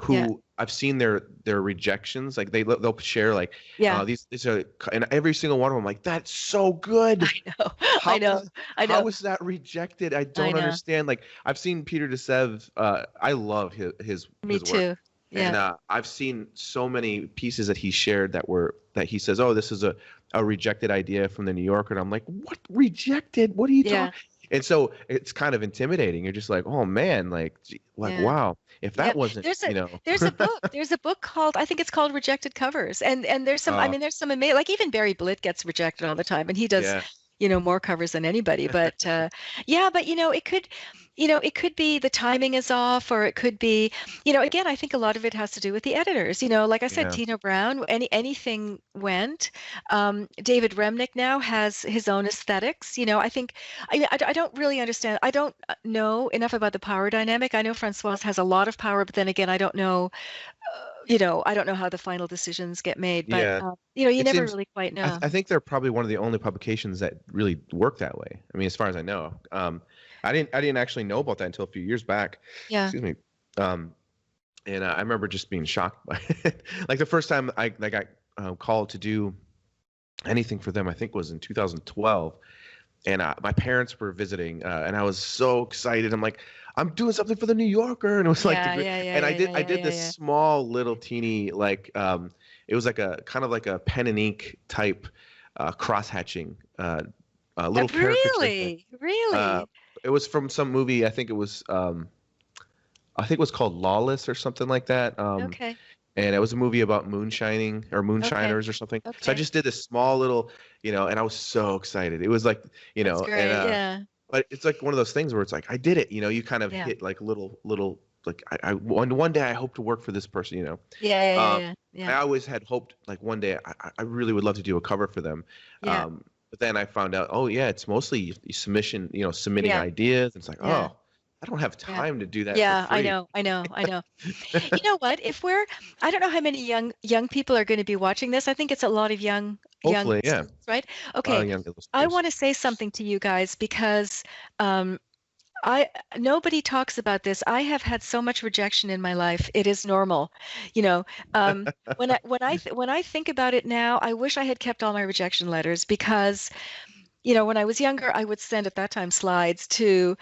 Yeah. who I've seen their rejections. Like they'll share like Yeah. these are, and every single one of them, like, that's so good. I know. How I know. I how know. is that rejected? I I don't know. understand. Like I've seen Peter DeSev. I love his Me work. too. And Yeah. I've seen so many pieces that he shared that he says, oh, this is a rejected idea from the New Yorker. And I'm like, what rejected? What are you Yeah. talking? And so it's kind of intimidating. You're just like, oh man, like Yeah. wow, if Yeah. that wasn't, There's a you know, there's a book. There's a book called, I think it's called Rejected Covers. And there's some, I uh, mean, there's some amazing, like even Barry Blitt gets rejected all the time and he does, yeah, more covers than anybody. But yeah, but it could be the timing is off, or it could be, again, I think a lot of it has to do with the editors. Like I said, yeah, Tino Brown, anything went. David Remnick now has his own aesthetics. I think I don't really understand. I don't know enough about the power dynamic. I know Francoise has a lot of power, but then again, I don't know. I don't know how the final decisions get made. But yeah. you It never seems. really quite know. I think they're probably one of the only publications that really work that way. I mean, as far as I know, I didn't actually know about that until a few years back. Yeah. Excuse me. And I remember just being shocked by it. Like the first time I got called to do anything for them, I think was in 2012, and my parents were visiting, and I was so excited. I'm like, I'm doing something for the New Yorker, and it was like Yeah. Yeah. Yeah. and I Yeah. did Yeah. I Yeah. did this Yeah. small little teeny like it was like a kind of like a pen and ink type cross hatching little caricature thing. Really? Uh, it was from some movie. I think it was called Lawless or something like that. Okay. And it was a movie about moonshining or Okay. moonshiners or something. So I Okay. just did this small little, and I was so excited. It was like, That's great. Yeah. but it's like one of those things where it's like I did it. You kind of Yeah. hit like little like one day I hope to work for this person. Yeah. Yeah. Um, Yeah. I Yeah. always had hoped like one day I really would love to do a cover for them. Yeah. But then I found out, oh yeah, it's mostly submission, submitting Yeah. ideas. It's like, Yeah. oh, I don't have Yeah. time to do that Yeah, for I free. know, I know, I know. You know what? I don't know how many young people are going to be watching this. I think it's a lot of young Hopefully, yeah. students, right? A lot Okay, of young I illustrators. want to say something to you guys because I nobody talks about this. I have had so much rejection in my life. It is normal. You know, when I think about it now, I wish I had kept all my rejection letters because, when I was younger, I would send at that time slides to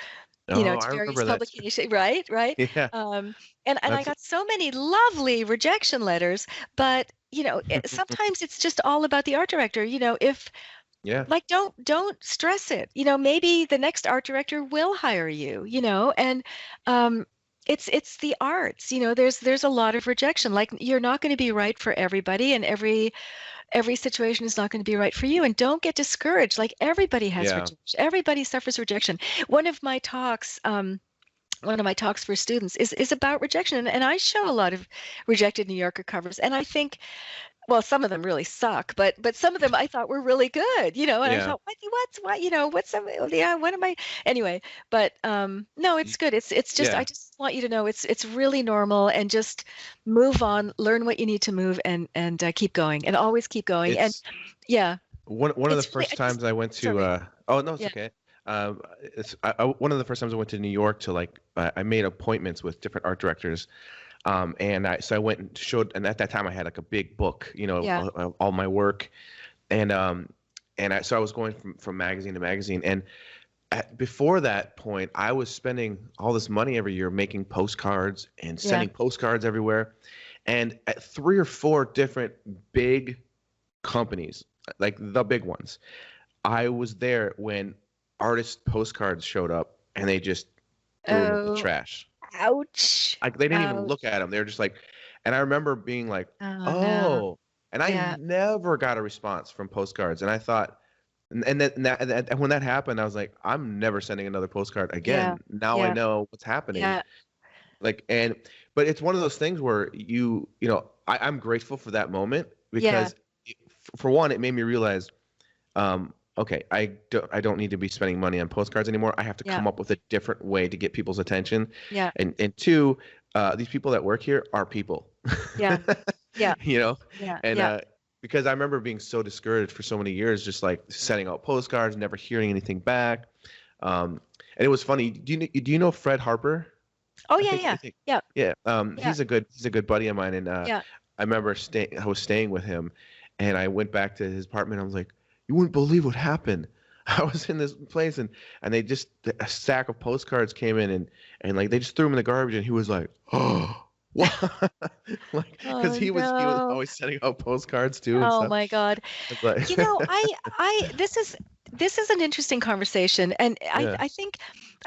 Oh, to I various remember that too. publications, right, right. Yeah, And I that's got so many lovely rejection letters, but sometimes it's just all about the art director. If yeah, like don't stress it. Maybe the next art director will hire you. And it's the arts. There's a lot of rejection. Like you're not going to be right for everybody, and every situation is not going to be right for you, and don't get discouraged. Like everybody has yeah. rejection. Everybody suffers rejection. One of my talks for students is about rejection, and I show a lot of rejected New Yorker covers, and I think, well, some of them really suck, but some of them I thought were really good, and I Yeah. thought, what's some, yeah, what am I, anyway, but no, it's good. It's just, I Yeah. just want you to know it's really normal, and just move on, learn what you need to move, and keep going, and always keep going, and It's yeah, one of the it's really, first times I went to. sorry, Oh no, it's yeah, okay. One of the first times I went to New York to like I made appointments with different art directors. And I went and showed, and at that time I had like a big book, yeah, all my work, so I was going from magazine to magazine, and before that point, I was spending all this money every year making postcards and yeah, sending postcards everywhere, And at 3 or 4 different big companies, like the big ones, I was there when artist postcards showed up and they just threw them in the Oh, trash. ouch. Like they didn't even Ouch. look at them. They were just like, and I remember being like, Oh no. oh, and I Yeah. never got a response from postcards. And I thought, and when that happened, I was like, I'm never sending another postcard Yeah. again. Now I Yeah. know what's happening. Yeah. Like, and, but it's one of those things where I'm grateful for that moment Yeah. because for one, it made me realize, okay, I don't need to be spending money on postcards anymore. I have to Yeah. come up with a different way to get people's attention. Yeah. And two, these people that work here are people. Yeah. Yeah. You know, Yeah. and Yeah. because I remember being so discouraged for so many years, just like sending out postcards, never hearing anything back. And it was funny. Do you know Fred Harper? Oh I yeah. think I Yeah. think Yeah. yeah. Yeah. He's a good buddy of mine, and Yeah. I remember I was staying with him, and I went back to his apartment. I was like, you wouldn't believe what happened. I was in this place, and they just a stack of postcards came in, and like they just threw them in the garbage, and he was like, oh. What? Like, because Oh he was no. always sending out postcards too and Oh stuff. my God. It's like, This is an interesting conversation, and yeah, I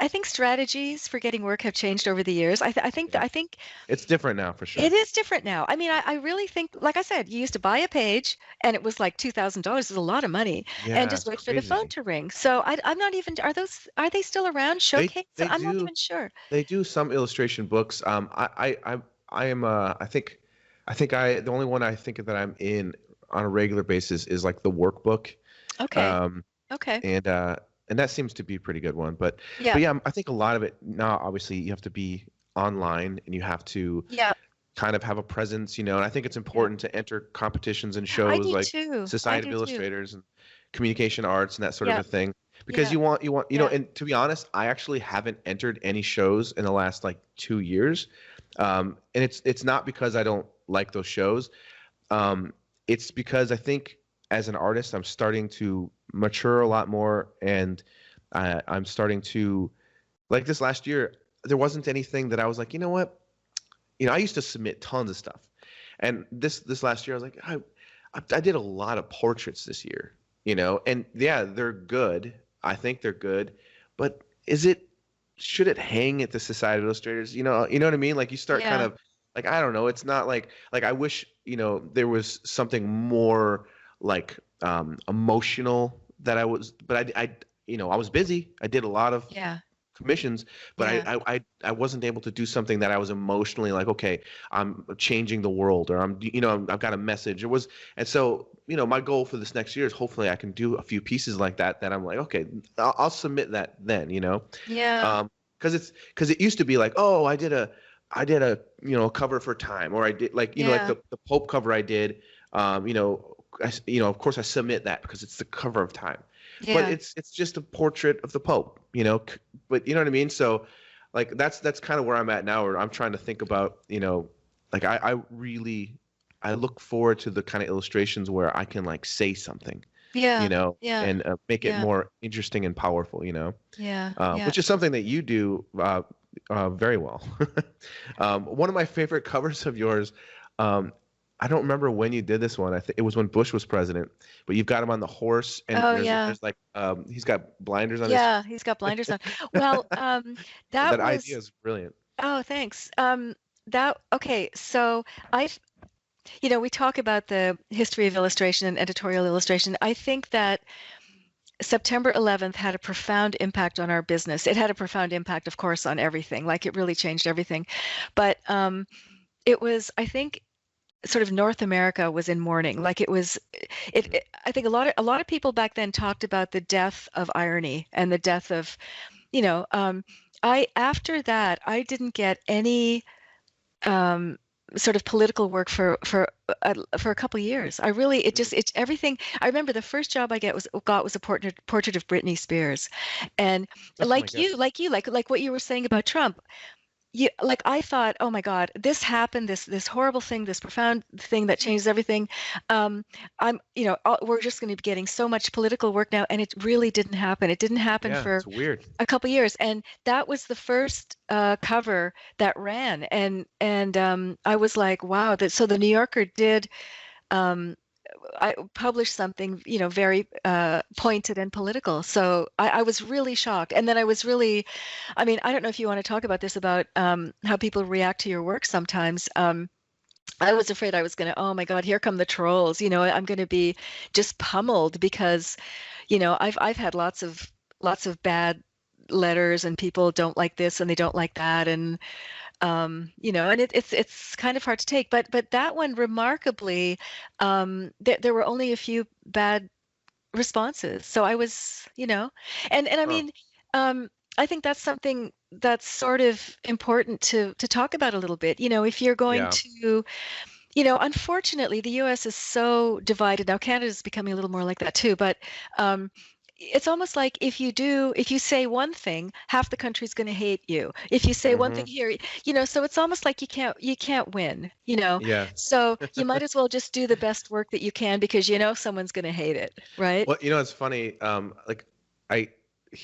think strategies for getting work have changed over the years. yeah, I think it's different now for sure. it is different now. I mean, I really think, like I said, you used to buy a page and it was like $2,000 is a lot of money, and Yeah, just it's wait for the phone crazy. to ring. So I'm not even, are they still around? They Showcase? they I'm not do even sure. they do some illustration books. I am the only one I think that I'm in on a regular basis is like the workbook. Okay. Um, Okay. and that seems to be a pretty good one. Yeah. But yeah, I think a lot of it now, obviously, you have to be online and you have to Yeah. kind of have a presence, and I think it's Yeah. important to enter competitions and I shows do like too. I Society of do too. Illustrators and Communication Arts and that sort of Yeah. a thing. Because Yeah. you want, Yeah. and to be honest, I actually haven't entered any shows in the last like 2 years. And it's not because I don't like those shows. Um, it's because I think as an artist, I'm starting to mature a lot more, and I'm starting to like this last year. There wasn't anything that I was like, you know what? I used to submit tons of stuff, and this last year, I was like, I did a lot of portraits this year, and yeah, they're good. I think they're good, but should it hang at the Society of Illustrators? You know what I mean? Like you start kind Yeah. of like I don't know. It's not like I wish there was something more like emotional that but I was busy. I did a lot of Yeah. commissions, but Yeah. I wasn't able to do something that I was emotionally like, okay, I'm changing the world, or I've got a message. And so my goal for this next year is hopefully I can do a few pieces like that I'm like, okay, I'll submit that then, Yeah. because it used to be like, oh, I did a cover for Time, or I did like like Yeah. the Pope cover I did, of course I submit that because it's the cover of Time, but Yeah. it's just a portrait of the Pope, but you know what I mean. So like that's kind of where I'm at now, where I'm trying to think about like I look forward to the kind of illustrations where I can like say something, Yeah. Yeah. and make it Yeah. more interesting and powerful, Yeah. Yeah. which is something that you do very well. One of my favorite covers of yours, I don't remember when you did this one. I think it was when Bush was president, but you've got him on the horse, and Oh yeah. there's like he's got blinders on his. Yeah. He's got blinders on. Well, that That idea was, is brilliant. oh, thanks. Okay. So I've, we talk about the history of illustration and editorial illustration. I think that September 11th had a profound impact on our business. It had a profound impact, of course, on everything. Like it really changed everything. But it was, I think, sort of North America was in mourning. Like I think a lot of people back then talked about the death of irony and the death of, after that, I didn't get any sort of political work for a couple of years. I really, it's everything. I remember the first job I got was a portrait of Britney Spears, and Oh my like God. you, like what you were saying about Trump, like I thought, oh my God, this happened, this horrible thing, this profound thing that changes everything. We're just going to be getting so much political work now, and it really didn't happen. It didn't happen Yeah, for it's weird. a couple years, and that was the first cover that ran, and I was like, wow. So the New Yorker did. I published something, very pointed and political. So I was really shocked. And then I was really, I mean, I don't know if you want to talk about this, about how people react to your work sometimes. I was afraid I was going to, oh my God, here come the trolls. I'm going to be just pummeled because, I've had lots of bad letters, and people don't like this and they don't like that. And and it's kind of hard to take, but that one, remarkably, there were only a few bad responses. So I was, and I Huh. mean, I think that's something that's sort of important to talk about a little bit. If you're going Yeah. to, unfortunately, the U.S. is so divided now. Canada's becoming a little more like that too, but it's almost like if you say one thing, half the country's going to hate you. If you say one thing Hmm. here, so it's almost like you can't win. Yeah. So you might as well just do the best work that you can, because someone's going to hate it, right? Well, it's funny. Like, I,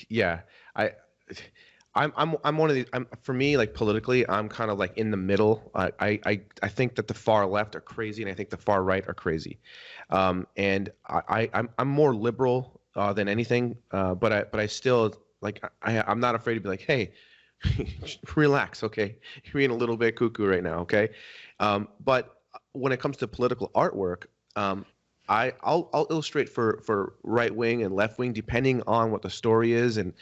yeah, I, I'm one of these. For me, like politically, I'm kind of like in the middle. I think that the far left are crazy, and I think the far right are crazy. And I'm more liberal than anything. But I still like I'm not afraid to be like, hey, relax, okay? You're being a little bit cuckoo right now, okay? But when it comes to political artwork, I'll illustrate for right wing and left wing depending on what the story is, and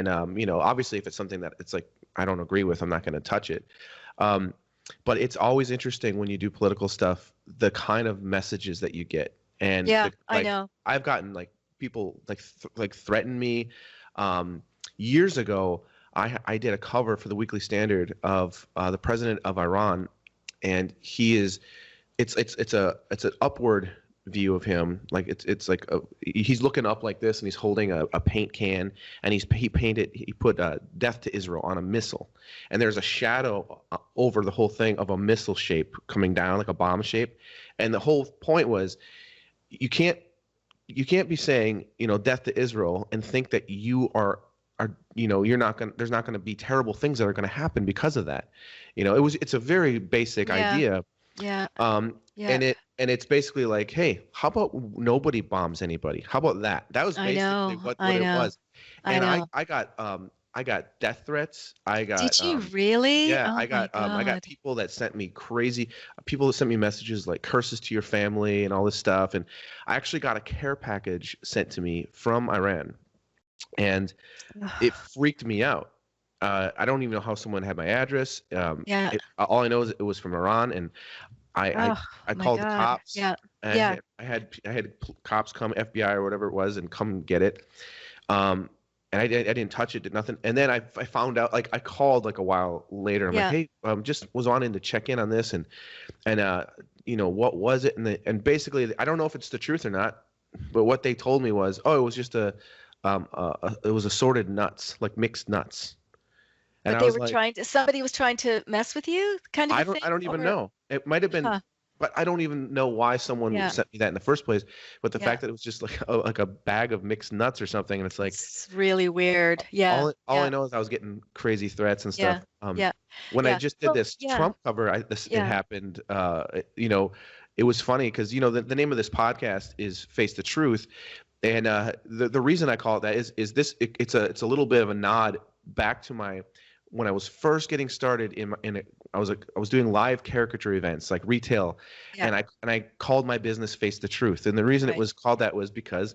obviously if it's something that it's like I don't agree with, I'm not going to touch it. Um, but it's always interesting when you do political stuff, the kind of messages that you get, and Yeah, I like know. I've gotten like people like threaten me. Years ago, I did a cover for the Weekly Standard of the president of Iran, and he is it's an upward view of him, like it's like he's looking up like this, and he's holding a paint can, and he put death to Israel on a missile, and there's a shadow over the whole thing of a missile shape coming down like a bomb shape, and the whole point was you can't be saying death to Israel and think that you are you're not going there's not going to be terrible things that are going to happen because of that. It's a very basic Yeah, idea. yeah, um yeah. and it's basically like, hey, how about nobody bombs anybody? How about that? That was I basically know. what I it know. was. I And know. I got death threats. I got Did you really? yeah, Oh my I got God. people that sent me crazy people that sent me messages like curses to your family and all this stuff. And I actually got a care package sent to me from Iran, and it freaked me out. I don't even know how someone had my address. Yeah. All I know is it was from Iran, and I I, Oh I my called the God. cops. Yeah. And Yeah. I had cops come, FBI or whatever it was, and come get it. Um, and I didn't touch it, did nothing. And then I found out, like I called like a while later. I'm like, Yeah. hey, just was on in to check in on this, and what was it? And basically, I don't know if it's the truth or not, but what they told me was, oh, it was just it was assorted nuts, like mixed nuts. And But I they was were like, somebody was trying to mess with you, kind of a thing, I don't even or know. It might have been, huh? but I don't even know why someone Yeah. sent me that in the first place. But the Yeah. fact that it was just like a bag of mixed nuts or something, and it's like It's really weird. Yeah. all I Yeah. know is I was getting crazy threats and Yeah. stuff. Yeah. When I Yeah. just did Well, this yeah. Trump cover, it Yeah. happened. It was funny because the name of this podcast is Face the Truth, and the reason I call it that is this it's a little bit of a nod back to when I was first getting started I was doing live caricature events like retail, Yeah. and I called my business Face the Truth, and the reason it Right. was called that was because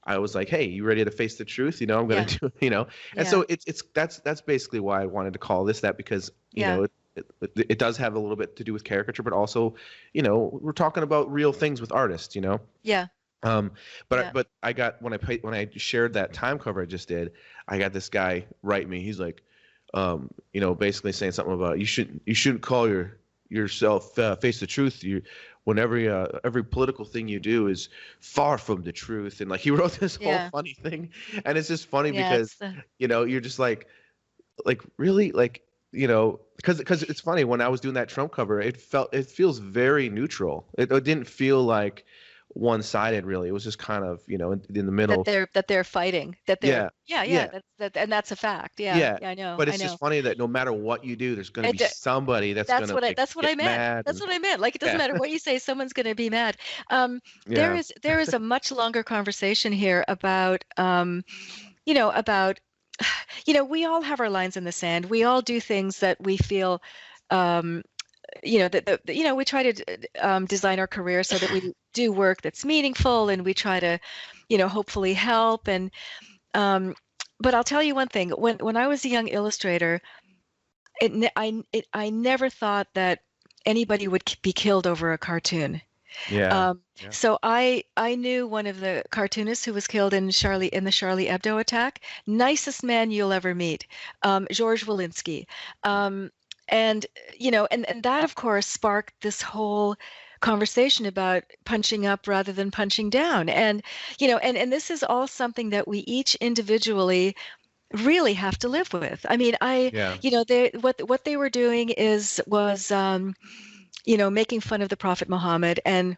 I was like, hey, you ready to face the truth? I'm gonna Yeah. do. And Yeah. so that's basically why I wanted to call this that, because Yeah. it does have a little bit to do with caricature, but also we're talking about real things with artists. Yeah. Um, Yeah. but I got when I shared that time cover I just did, I got this guy write me. He's like, basically saying something about you shouldn't call yourself Face the Truth. When every political thing you do is far from the truth, and like he wrote this whole Yeah. funny thing, and it's just funny Yeah. because It's you're just like really, like because it's funny, when I was doing that Trump cover, it feels very neutral. It didn't feel like one-sided really. It was just kind of, in the middle. that they're fighting, that they're Yeah. yeah, and that's a fact. Yeah, I know. But it's just funny that no matter what you do, there's going to be somebody that's going to that's what I meant. mad. That's what I meant. Like, it doesn't matter what you say, someone's going to be mad. Yeah. There is a much longer conversation here about about we all have our lines in the sand. We all do things that we feel we try to design our career so that we do work that's meaningful, and we try to hopefully help. And but I'll tell you one thing, when I was a young illustrator, I never thought that anybody would be killed over a cartoon. Yeah. So I knew one of the cartoonists who was killed in the Charlie Hebdo attack. Nicest man you'll ever meet, George Walensky. And that of course sparked this whole conversation about punching up rather than punching down. And and this is all something that we each individually really have to live with. I mean, what they were doing was making fun of the Prophet Muhammad. And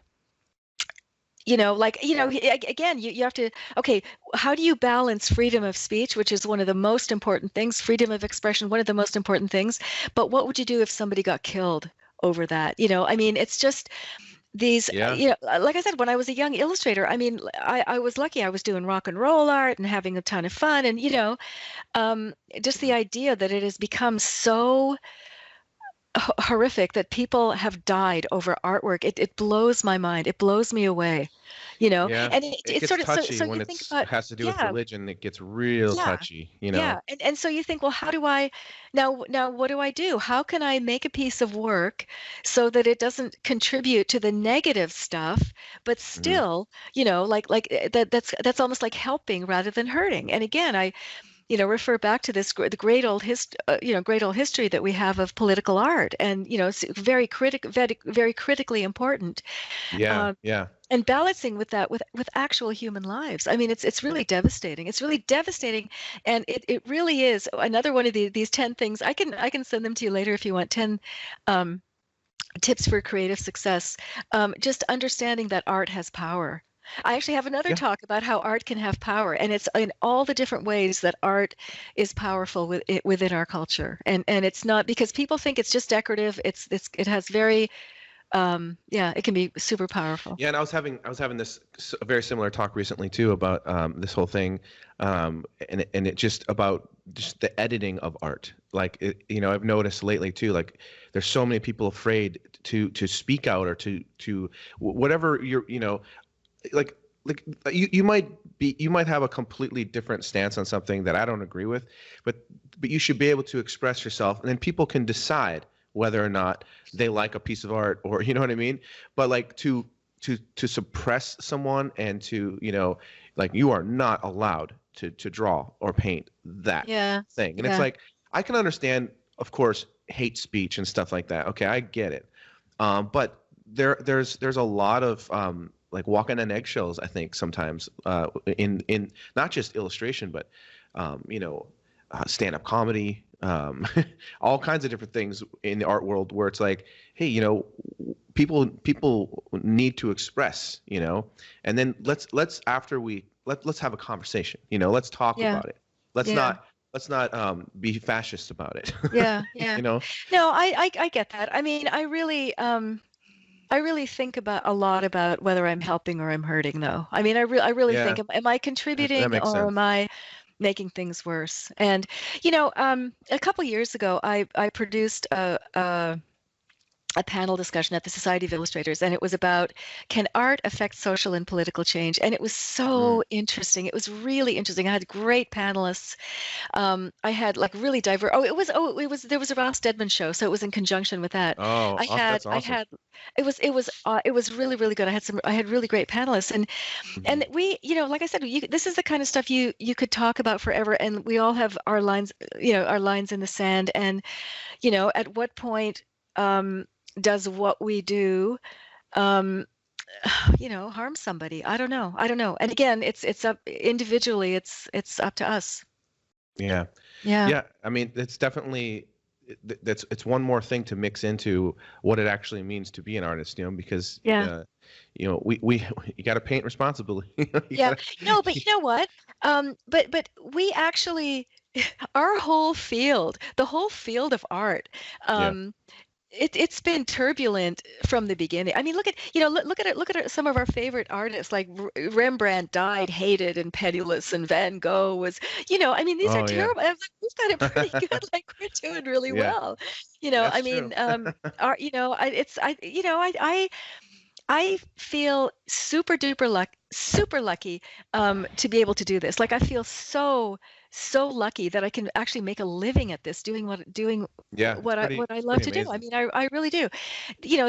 again, you have to, okay, how do you balance freedom of speech, which is one of the most important things, freedom of expression, one of the most important things, but what would you do if somebody got killed over that? I mean, it's just these, like I said, when I was a young illustrator, I mean, I was lucky. I was doing rock and roll art and having a ton of fun. And, just the idea that it has become so horrific that people have died over artwork, it blows my mind. It blows me away, and it it's gets sort of touchy so when you think about, has to do with religion. It gets real touchy, yeah, and so you think, well, how do I now what do I do? How can I make a piece of work so that it doesn't contribute to the negative stuff, but still, that's almost like helping rather than hurting? And again, I refer back to this the great old history that we have of political art, and it's very critically important. And balancing with that with actual human lives. I mean, it's really devastating. It's really devastating, and it really is another one of these 10 things. I can send them to you later if you want. 10 tips for creative success. Just understanding that art has power. I actually have another talk about how art can have power, and it's in all the different ways that art is powerful within our culture. And it's not, because people think it's just decorative. It has very it can be super powerful. Yeah, and I was having this very similar talk recently too about this whole thing, and it just about just the editing of art. Like I've noticed lately too, like there's so many people afraid to speak out or to whatever like you might have a completely different stance on something that I don't agree with, but you should be able to express yourself, and then people can decide whether or not they like a piece of art, or you know what I mean. But like to suppress someone and to like, you are not allowed to draw or paint that thing. And it's like, I can understand, of course, hate speech and stuff like that. Okay, I get it. But there's a lot of like walking on eggshells, I think, sometimes in not just illustration, but stand-up comedy, all kinds of different things in the art world, where it's like, hey, people need to express, and then let's have a conversation, let's talk about it. Let's not be fascist about it. Yeah. No, I get that. I mean, I really think about a lot about whether I'm helping or I'm hurting, though. I mean, I really think, am I contributing or am I making things worse? And a couple years ago, I produced a panel discussion at the Society of Illustrators, and it was about, can art affect social and political change? And it was so interesting. It was really interesting. I had great panelists. I had like really diverse. There was a Ross Steadman show, so it was in conjunction with that. That's awesome. It was really, really good. I had really great panelists, and we, like I said, this is the kind of stuff you could talk about forever, and we all have our lines, our lines in the sand, and at what point does what we do harm somebody? I don't know. And again, it's up individually, it's up to us. Yeah. I mean, it's definitely, that's it's one more thing to mix into what it actually means to be an artist, because Yeah. we you got to paint responsibly. You Yeah. gotta, No, but you know what? But we actually, our whole field, the whole field of art, yeah. um, it's been turbulent from the beginning. I mean, look at, look at it, look at some of our favorite artists, like Rembrandt died hated and penniless, and Van Gogh was, I mean, these are Oh yeah. terrible. I was like, we've got it pretty good. Like, we're doing really Yeah, well. I that's true. mean, I feel super lucky, to be able to do this. Like, I feel so lucky that I can actually make a living at this, doing Yeah, it's what I it's love pretty to do. I amazing. mean, I really do.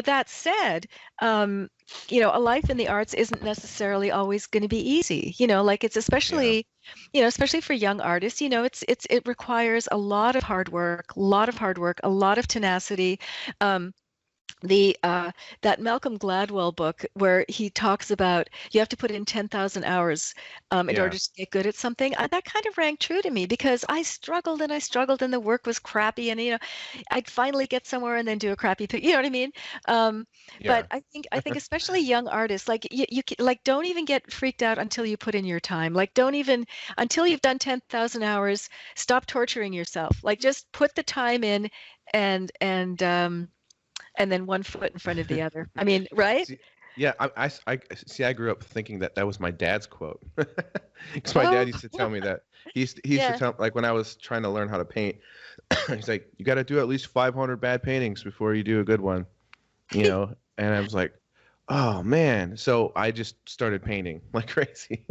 That said, a life in the arts isn't necessarily always going to be easy. Like, it's Yeah. especially for young artists. It requires a lot of hard work, a lot of tenacity. Um, the That Malcolm Gladwell book, where he talks about you have to put in 10,000 hours, in Yeah. order to get good at something, that kind of rang true to me, because I struggled and I struggled, and the work was crappy, and I'd finally get somewhere and then do a crappy thing. You know what I mean? um, but Yeah. I think especially young artists, like, like, don't even get freaked out until you put in your time. Like, don't even, until you've done 10,000 hours, stop torturing yourself. Like, just put the time in, and and then one foot in front of the other. I mean, right? See, yeah, see. I grew up thinking that was my dad's quote, because my dad Oh, used to tell me that. He used to yeah. tell, like, when I was trying to learn how to paint, he's like, you got to do at least 500 bad paintings before you do a good one, And I was like, oh man. So I just started painting like crazy.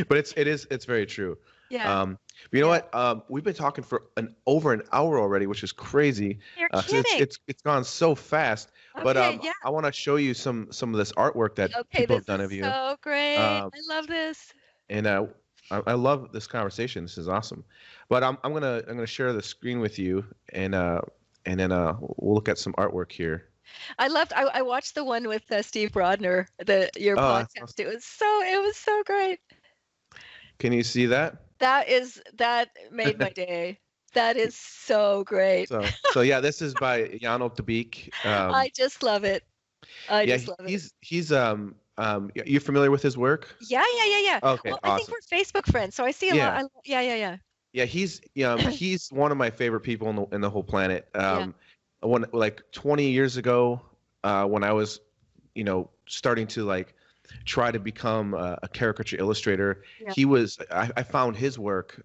But it's very true. Yeah. But you know Yeah. what? We've been talking for over an hour already, which is crazy. You're 'Cause it's kidding. it's it's gone so fast. But Okay, yeah. I want to show you some of this artwork that Okay, people have this done is of you. so great. Um, I love this. and I love this conversation. This is awesome. But I'm gonna share the screen with you, and then we'll look at some artwork here. I watched the one with Steve Brodner, your Oh, that's podcast. awesome. It was so great. Can you see that? That made my day. That is so great. So yeah, this is by Jan Beek. I just love it. I Yeah, just love it. he's you familiar with his work? Yeah. Okay, Well, I think awesome. we're Facebook friends, so I see a lot. Yeah, Yeah. yeah, he's one of my favorite people in the whole planet. Yeah. When, like, 20 years ago, when I was, starting to, like, try to become a caricature illustrator, Yeah. I found his work,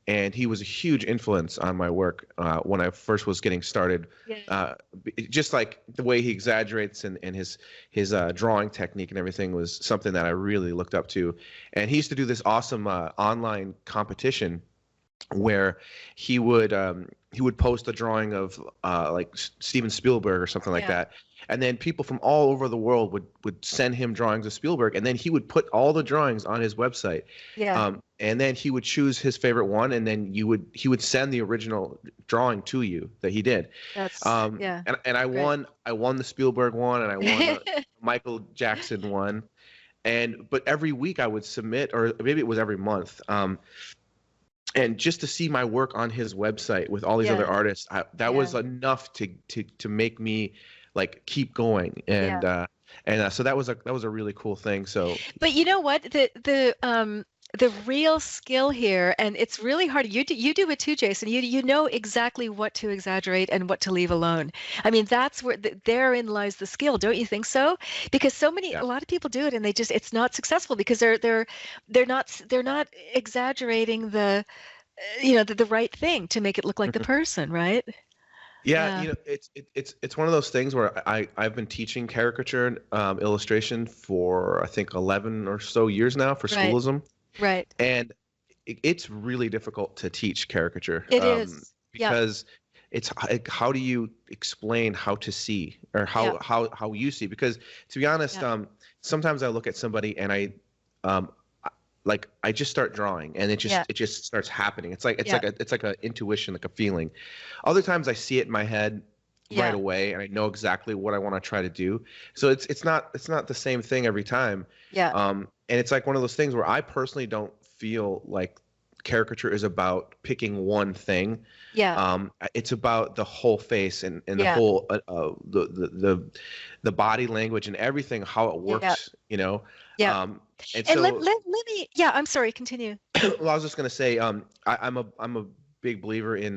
and he was a huge influence on my work when I first was getting started. Yeah. Just like the way he exaggerates, and his drawing technique and everything was something that I really looked up to. And he used to do this awesome online competition where he would post a drawing of like Steven Spielberg or something like Yeah. that, and then people from all over the world would send him drawings of Spielberg, and then he would put all the drawings on his website. Yeah. And then he would choose his favorite one, and then he would send the original drawing to you that he did. That's yeah. And I Great. won the Spielberg one, and I won the Michael Jackson one, but every week I would submit, or maybe it was every month. And just to see my work on his website with all these Yeah. other artists, that was Yeah. enough to make me, like, keep going. And so that was a really cool thing. So But you know what? The real skill here, and it's really hard. You do it too, Jason. You know exactly what to exaggerate and what to leave alone. I mean, that's where therein lies the skill, don't you think so? Because yeah, a lot of people do it, and it's not successful because they're not exaggerating the right thing to make it look like the person, right? yeah, Yeah. it's one of those things where I've been teaching caricature illustration for, I think, 11 or so years now for Right. schoolism, Right. and it's really difficult to teach caricature. It is. Yeah. Because it's like, how do you explain how to see, or Yeah. how you see? Because, to be honest, Yeah. sometimes I look at somebody and I just start drawing, and Yeah. it just starts happening. It's Yeah. like a intuition, like a feeling. Other times I see it in my head right Yeah. away, and I know exactly what I want to try to do. So it's not the same thing every time. Yeah. And it's like one of those things where I personally don't feel like caricature is about picking one thing. Yeah. It's about the whole face and the Yeah. whole the body language and everything, how it Yeah. works, you know. Yeah. And And let so, me, yeah, I'm sorry, continue. well, I was just gonna say, I'm a big believer in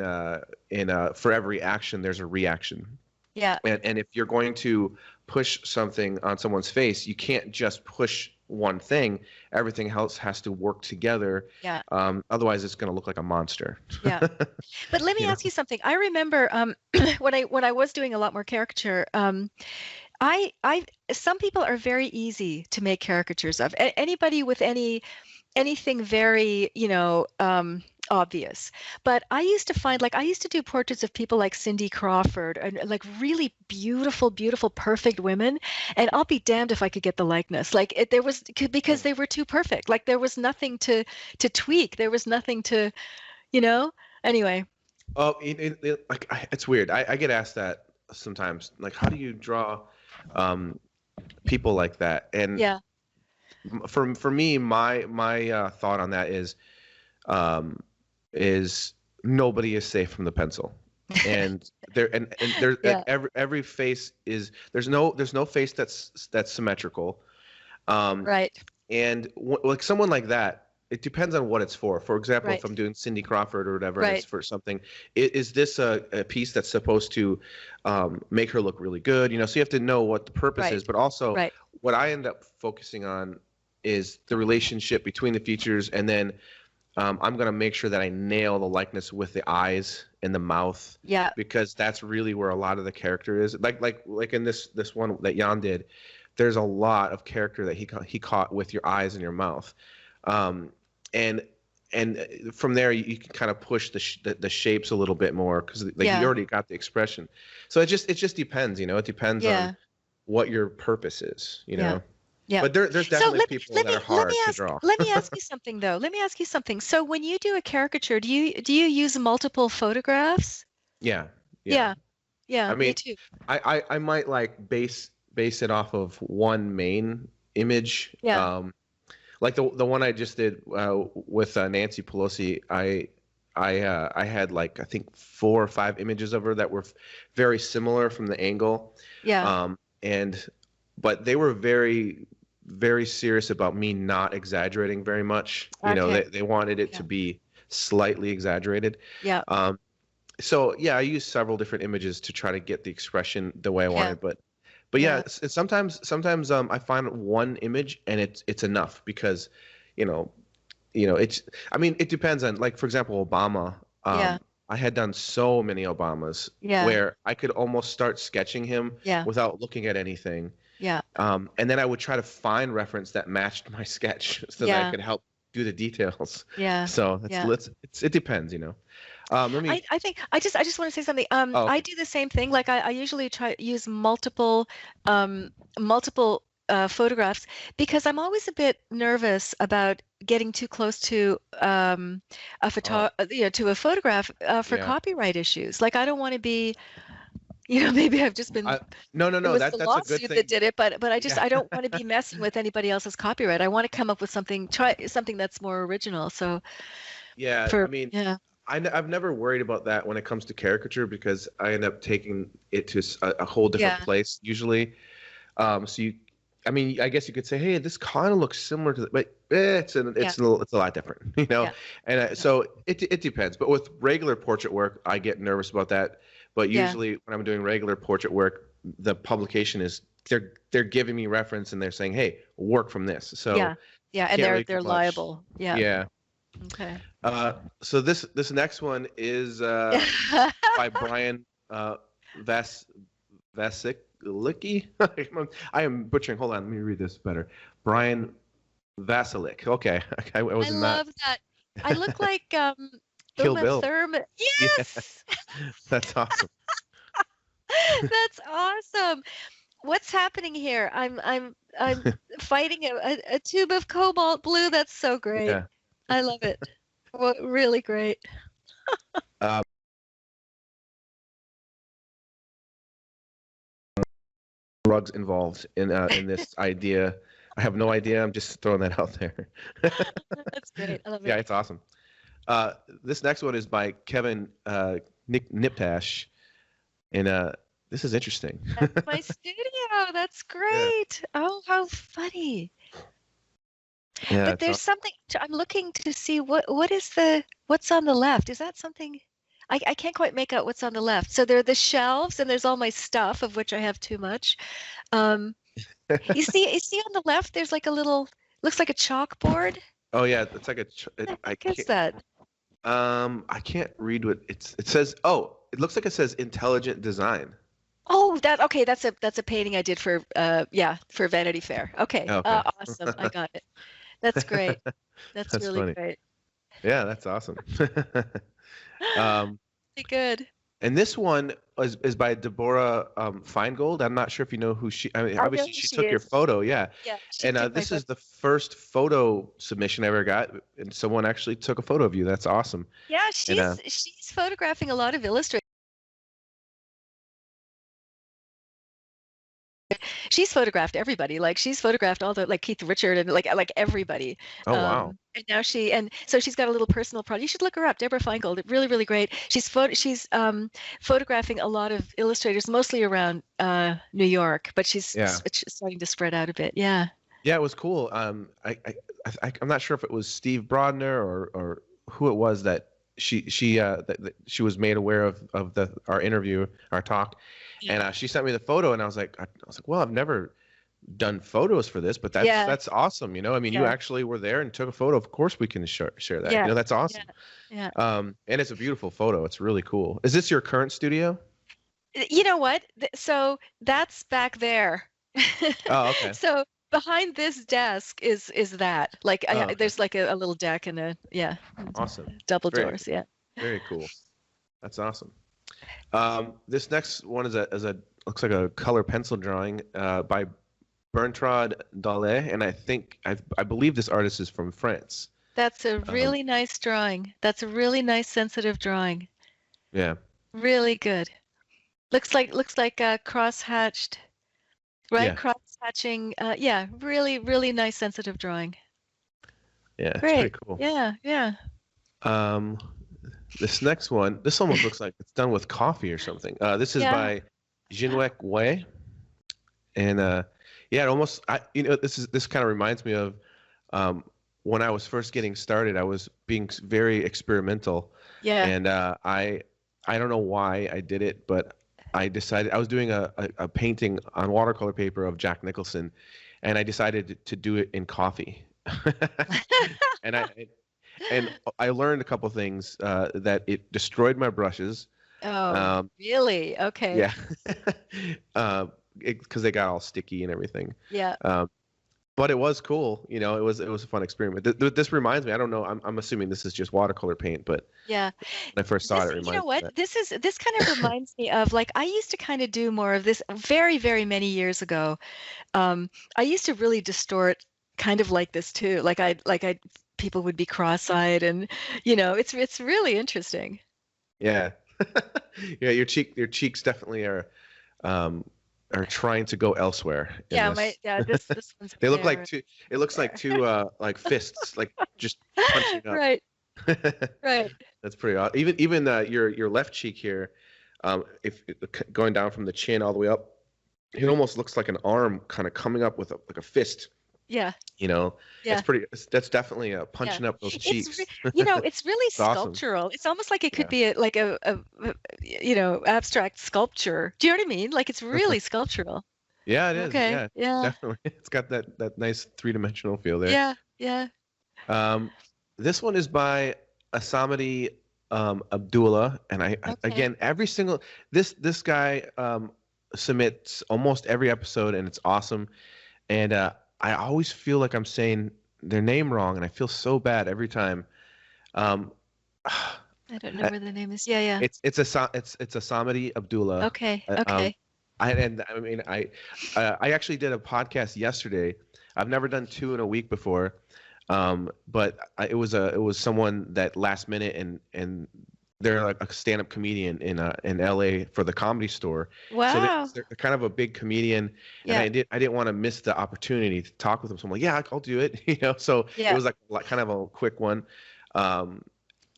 for every action there's a reaction. Yeah. And if you're going to push something on someone's face, you can't just push one thing. Everything else has to work together. Yeah. Otherwise, it's going to look like a monster. Yeah. But let me You know? ask you something. I remember when I was doing a lot more caricature, I some people are very easy to make caricatures of. Anybody with anything very, obvious. But I used to find, like, I used to do portraits of people like Cindy Crawford and like really beautiful, beautiful, perfect women. And I'll be damned if I could get the likeness. Like there was, because they were too perfect. Like there was nothing to tweak. There was nothing to, anyway. Oh, like it's weird. I get asked that sometimes. Like, how do you draw people like that? And Yeah. for me, my thought on that is nobody is safe from the pencil. And there's Yeah. every face is there's no face that's symmetrical. Right. And like someone like that, it depends on what it's for. For example, Right. if I'm doing Cindy Crawford or whatever, and Right. it's for something, is this a piece that's supposed to make her look really good? You know, so you have to know what the purpose Right. is, but also Right. what I end up focusing on is the relationship between the features, and then I'm going to make sure that I nail the likeness with the eyes and the mouth, Yeah. because that's really where a lot of the character is. Like in this one that Jan did, there's a lot of character that he caught with your eyes and your mouth, and from there you can kind of push the shapes a little bit more, because like Yeah. you already got the expression. So it just depends, you know. It depends Yeah. on what your purpose is, you Yeah. know. Yeah. But there's So definitely people that are hard to draw. let me ask you something though. Let me ask you something. So when you do a caricature, do you use multiple photographs? Yeah. Yeah. Yeah, I me mean, too. I might like base it off of one main image. Yeah. Like the one I just did with Nancy Pelosi. I had like I think 4 or 5 images of her that were very similar from the angle. Yeah. But they were very, very serious about me not exaggerating very much. You know, Okay. they wanted it to Yeah. be slightly exaggerated. Yeah. So yeah, I use several different images to try to get the expression the way I Yeah. wanted. But yeah, Yeah. sometimes I find one image and it's enough, because, you know, it's, I mean, it depends on, like, for example, Obama. Yeah. I had done so many Obamas Yeah. where I could almost start sketching him Yeah. without looking at anything. Yeah. And then I would try to find reference that matched my sketch so that Yeah. I could help do the details. Yeah. So Yeah. it depends, you know. Let me. I think I just want to say something. Oh, I do the same thing. Like I usually try use multiple photographs, because I'm always a bit nervous about getting too close to to a photograph for Yeah. copyright issues. Like I don't want to be, maybe I've just been. No, It was the that's a good lawsuit thing. that did it, but I Yeah. don't want to be messing with anybody else's copyright. I want to come up with try something that's more original. So Yeah, I mean, yeah. I've never worried about that when it comes to caricature, because I end up taking it to a whole different Yeah. place usually. I mean, I guess you could say, hey, this kind of looks similar to, but it's a lot different, you know. Yeah. And so it depends. But with regular portrait work, I get nervous about that. But Yeah. usually when I'm doing regular portrait work, the publication is they're giving me reference and they're saying, hey, work from this. So Yeah. Yeah, and can't really they're do much. liable. Yeah. Yeah. Okay. So this next one is by Brian Vasilicki. I am butchering. Hold on, let me read this better. Brian Vasilik. Okay, I I wasn't that. love that. I look like Kill Uma Bill. Thurman. Yes. That's awesome. That's awesome. What's happening here? I'm fighting a tube of cobalt blue. That's so great. Yeah. I love it. Well, really great. Drugs involved in this idea. I have no idea. I'm just throwing that out there. That's great. I love Yeah, it. it's awesome. This next one is by Kevin Nick Niptash, and this is interesting. That's my studio. That's great. Oh, how funny. Yeah, But there's something I'm looking to see what's on the left. Is that something I can't quite make out what's on the left. So there are the shelves and there's all my stuff of which I have too much. Um, you see on the left there's like a little looks like a chalkboard. Oh yeah, it's like I guess that. I can't read what it says. Oh, it looks like it says intelligent design. Oh, okay. That's a painting I did for for Vanity Fair. Okay. Okay. Awesome. I got it. That's great. That's really funny. great. Yeah, that's awesome. Pretty good. And this one is by Deborah Feingold. I'm not sure if you know who she. I mean, I know obviously who she she took your is. photo, yeah. Yeah. she And took my this is the first photo submission I ever got, and someone actually took a photo of you. That's awesome. Yeah, And, she's photographing a lot of illustrators. She's photographed everybody. Like she's photographed all the like Keith Richard and like everybody. oh wow. And now so she's got a little personal project. You should look her up, Deborah Feingold. Really, really great. She's photographing a lot of illustrators, mostly around New York, but she's starting to spread out a bit. Yeah. Yeah, it was cool. I'm not sure if it was Steve Brodner or who it was that that she was made aware of our interview, our talk, and she sent me the photo, and I was like, well, I've never done photos for this, but that's awesome. I mean, you actually were there and took a photo. Of course, we can share that. Yeah. That's awesome. Yeah. And it's a beautiful photo. It's really cool. Is this your current studio? You know what? So that's back there. Oh, okay. So behind this desk is that like okay. there's like a little deck and Awesome. double Very doors. Yeah. Very cool. That's awesome. This next one is a looks like a color pencil drawing by Bertrand Dallet, and I believe this artist is from France. That's a really nice drawing. That's a really nice sensitive drawing. Yeah. Really good. Looks like cross-hatched, right? Yeah. Cross-hatching. Really, really nice sensitive drawing. Yeah, it's Great. pretty cool. Yeah. This next one, this almost looks like it's done with coffee or something. This is by Jinwek Wei, and it almost this kind of reminds me of when I was first getting started. I was being very experimental. Yeah. And I don't know why I did it, but I decided I was doing a painting on watercolor paper of Jack Nicholson, and I decided to do it in coffee. and I learned a couple things that it destroyed my brushes. Oh, really? Okay. Yeah. Because they got all sticky and everything. Yeah. But it was cool. It was a fun experiment. This reminds me. I don't know. I'm assuming this is just watercolor paint, but yeah, when I first saw it, it reminded me. You know what? Of that. This kind of reminds me of like I used to kind of do more of this very, very many years ago. I used to really distort kind of like this too. Like I people would be cross-eyed, and it's really interesting. Yeah. Yeah, your cheeks definitely are trying to go elsewhere. This one's they look like two. It looks like two like fists, like just punching up. Right. Right. That's pretty odd. Even your left cheek here, if going down from the chin all the way up, it almost looks like an arm kind of coming up with like a fist. Yeah. Yeah. It's pretty. That's definitely punching up those cheeks. It's really It's awesome. sculptural. It's almost like it could be like a abstract sculpture. Do you know what I mean? Like it's really sculptural. Yeah, it is. Okay. Yeah. Definitely. It's got that nice three-dimensional feel there. Yeah. This one is by Asamadi Abdullah, and again every single this guy submits almost every episode, and it's awesome. And I always feel like I'm saying their name wrong, and I feel so bad every time. I don't know where the name is. Yeah. It's Asamadi Abdullah. Okay. I actually did a podcast yesterday. I've never done two in a week before, but it was someone that last minute, and they're like a stand-up comedian in LA for the Comedy Store. Wow. So they're kind of a big comedian, and I didn't want to miss the opportunity to talk with them. So I'm like, yeah, I'll do it. So it was like kind of a quick one.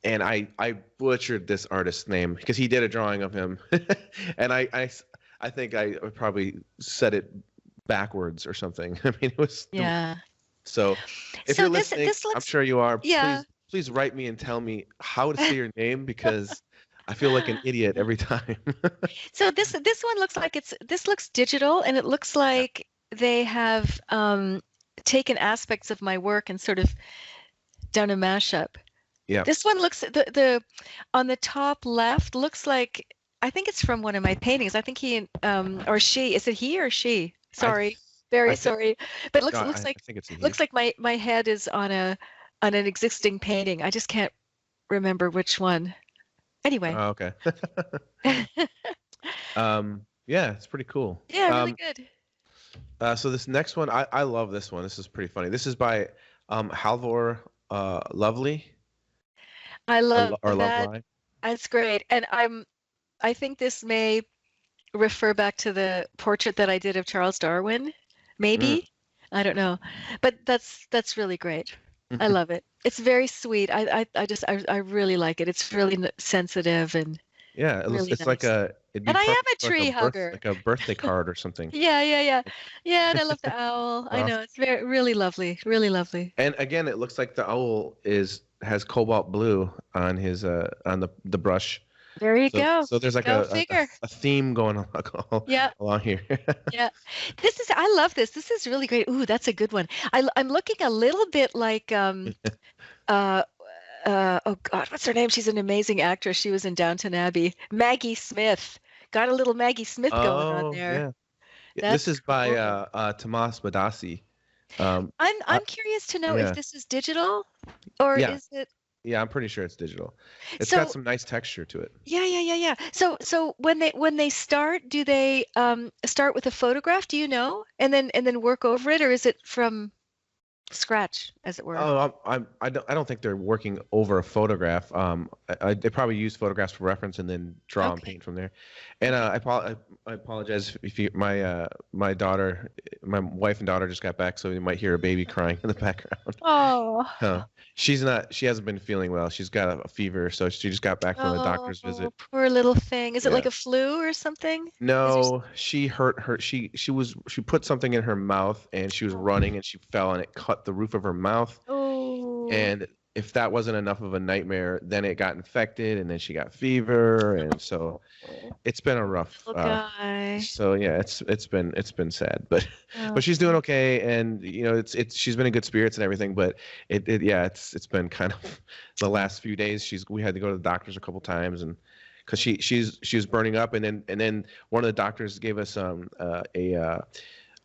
and I butchered this artist's name because he did a drawing of him, and I think I probably said it backwards or something. I mean, it was Yeah. so. If So you're this listening, this I'm looks sure you are. yeah. Please write me and tell me how to say your name because I feel like an idiot every time. So this one looks like this looks digital, and it looks like they have taken aspects of my work and sort of done a mashup. Yeah. This one looks the on the top left looks like, I think it's from one of my paintings. I think he or she, is it he or she? Sorry. Very I thi- sorry. But it looks No, looks I like think it's a he. looks like my head is on an existing painting. I just can't remember which one. Anyway. Oh, okay. Yeah, it's pretty cool. Yeah, really good. So this next one, I love this one. This is pretty funny. This is by Halvor Lovely I love or that. Lovely. That's great. And I think this may refer back to the portrait that I did of Charles Darwin, maybe. I don't know. But that's really great. I love it. It's very sweet. I really like it. It's really sensitive and Yeah, really it's like nice. it'd be And I am perfect a for like tree hugger. like a birthday card or something. Yeah. Yeah, and I love the owl. I Wow. know. It's very really lovely. Really lovely. And again, it looks like the owl has cobalt blue on his on the brush. There you go. So there's like Go a figure. theme going Yeah. along here. Yeah. I love this. This is really great. Ooh, that's a good one. I'm looking a little bit like oh God, what's her name? She's an amazing actress. She was in Downton Abbey. Maggie Smith. Got a little Maggie Smith going on there. Yeah. That's This is by cool. Tomas Badassi. I'm curious to know yeah. if this is digital or Yeah. is it Yeah, I'm pretty sure it's digital. It's so got some nice texture to it. yeah. So when they start, do they start with a photograph, do you know? And then work over it, or is it from scratch, as it were? Oh, I don't think they're working over a photograph. They probably use photographs for reference and then draw and Okay. paint from there. And I apologize if my daughter, my wife and daughter just got back, so you might hear a baby crying in the background. Oh. She hasn't been feeling well. She's got a fever, so she just got back from the doctor's visit. Poor little thing. Is it Yeah. like a flu or something? No, she hurt her. She put something in her mouth and she was running and she fell and it cut the roof of her mouth. Oh. And if that wasn't enough of a nightmare, then it got infected and then she got fever and so it's been a rough. Little guy. So yeah, it's been sad, but Oh. she's doing okay and she's been in good spirits and everything, but it's been kind of the last few days we had to go to the doctors a couple times and because she was burning up and then one of the doctors gave us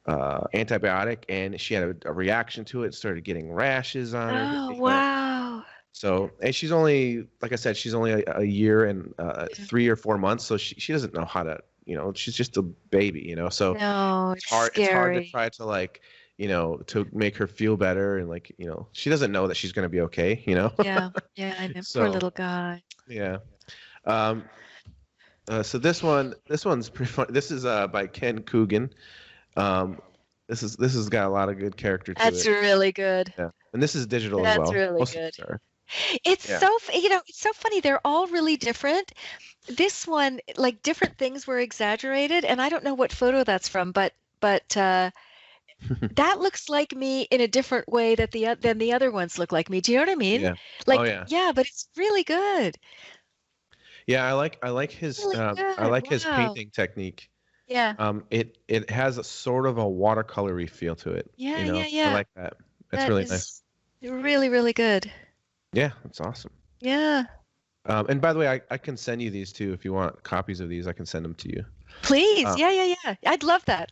antibiotic and she had a reaction to it, started getting rashes on her. Oh, wow. So and she's only, like I said, she's only a year and 3 or 4 months, so she doesn't know how to, she's just a baby, so No, it's hard scary. to try to to make her feel better and she doesn't know that she's going to be okay. Yeah, I know. So- Poor little guy. Yeah. So this one's pretty fun. This is by Ken Coogan. This has got a lot of good character to That's it. really good. Yeah. And this is digital as That's well. really Most of good. these are. It's Yeah. it's so funny. They're all really different. This one, like different things were exaggerated, and I don't know what photo that's from, but that looks like me in a different way than the other ones look like me. Do you know what I mean? Yeah. Like, Oh, yeah. but it's really good. Yeah, I like his Really I like his good. Wow. painting technique. Yeah. It has a sort of a watercolory feel to it. Yeah, you know? yeah. I like that. That's That really is nice. really, really good. Yeah, it's awesome. Yeah. And by the way, I can send you these too if you want copies of these. I can send them to you. Please. Uh, Yeah. I'd love that.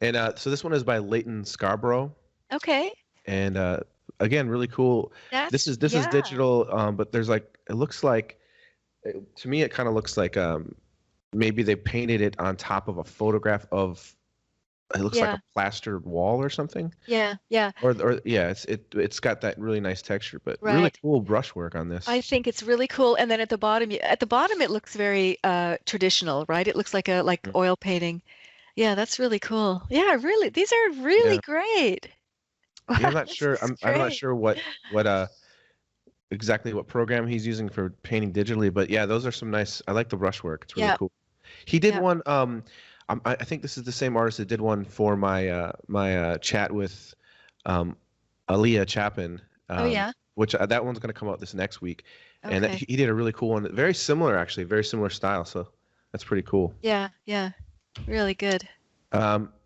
And so this one is by Leighton Scarborough, Okay. and again, really cool. This is yeah. digital, but there's it looks like to me it kind of looks like maybe they painted it on top of a photograph of it looks like Yeah. a plastered wall or something. Yeah. Or yeah, it's got that really nice texture, but really Right. cool brushwork on this. I think it's really cool. And then at the bottom, it looks very traditional, right? It looks like Mm. oil painting. Yeah, that's really cool. Yeah, really, these are really Yeah. great. Yeah, I'm Wow, not this sure. is I'm not great. sure what exactly what program he's using for painting digitally, but yeah, those are some nice. I like the brushwork. It's really Yeah, cool. He did yeah. one. I think this is the same artist that did one for my chat with um, Aaliyah Chapin, Oh yeah. which that one's going to come out this next week, and Okay. he did a really cool one. Very similar, actually, very similar style. So that's pretty cool. Yeah, yeah. Really good.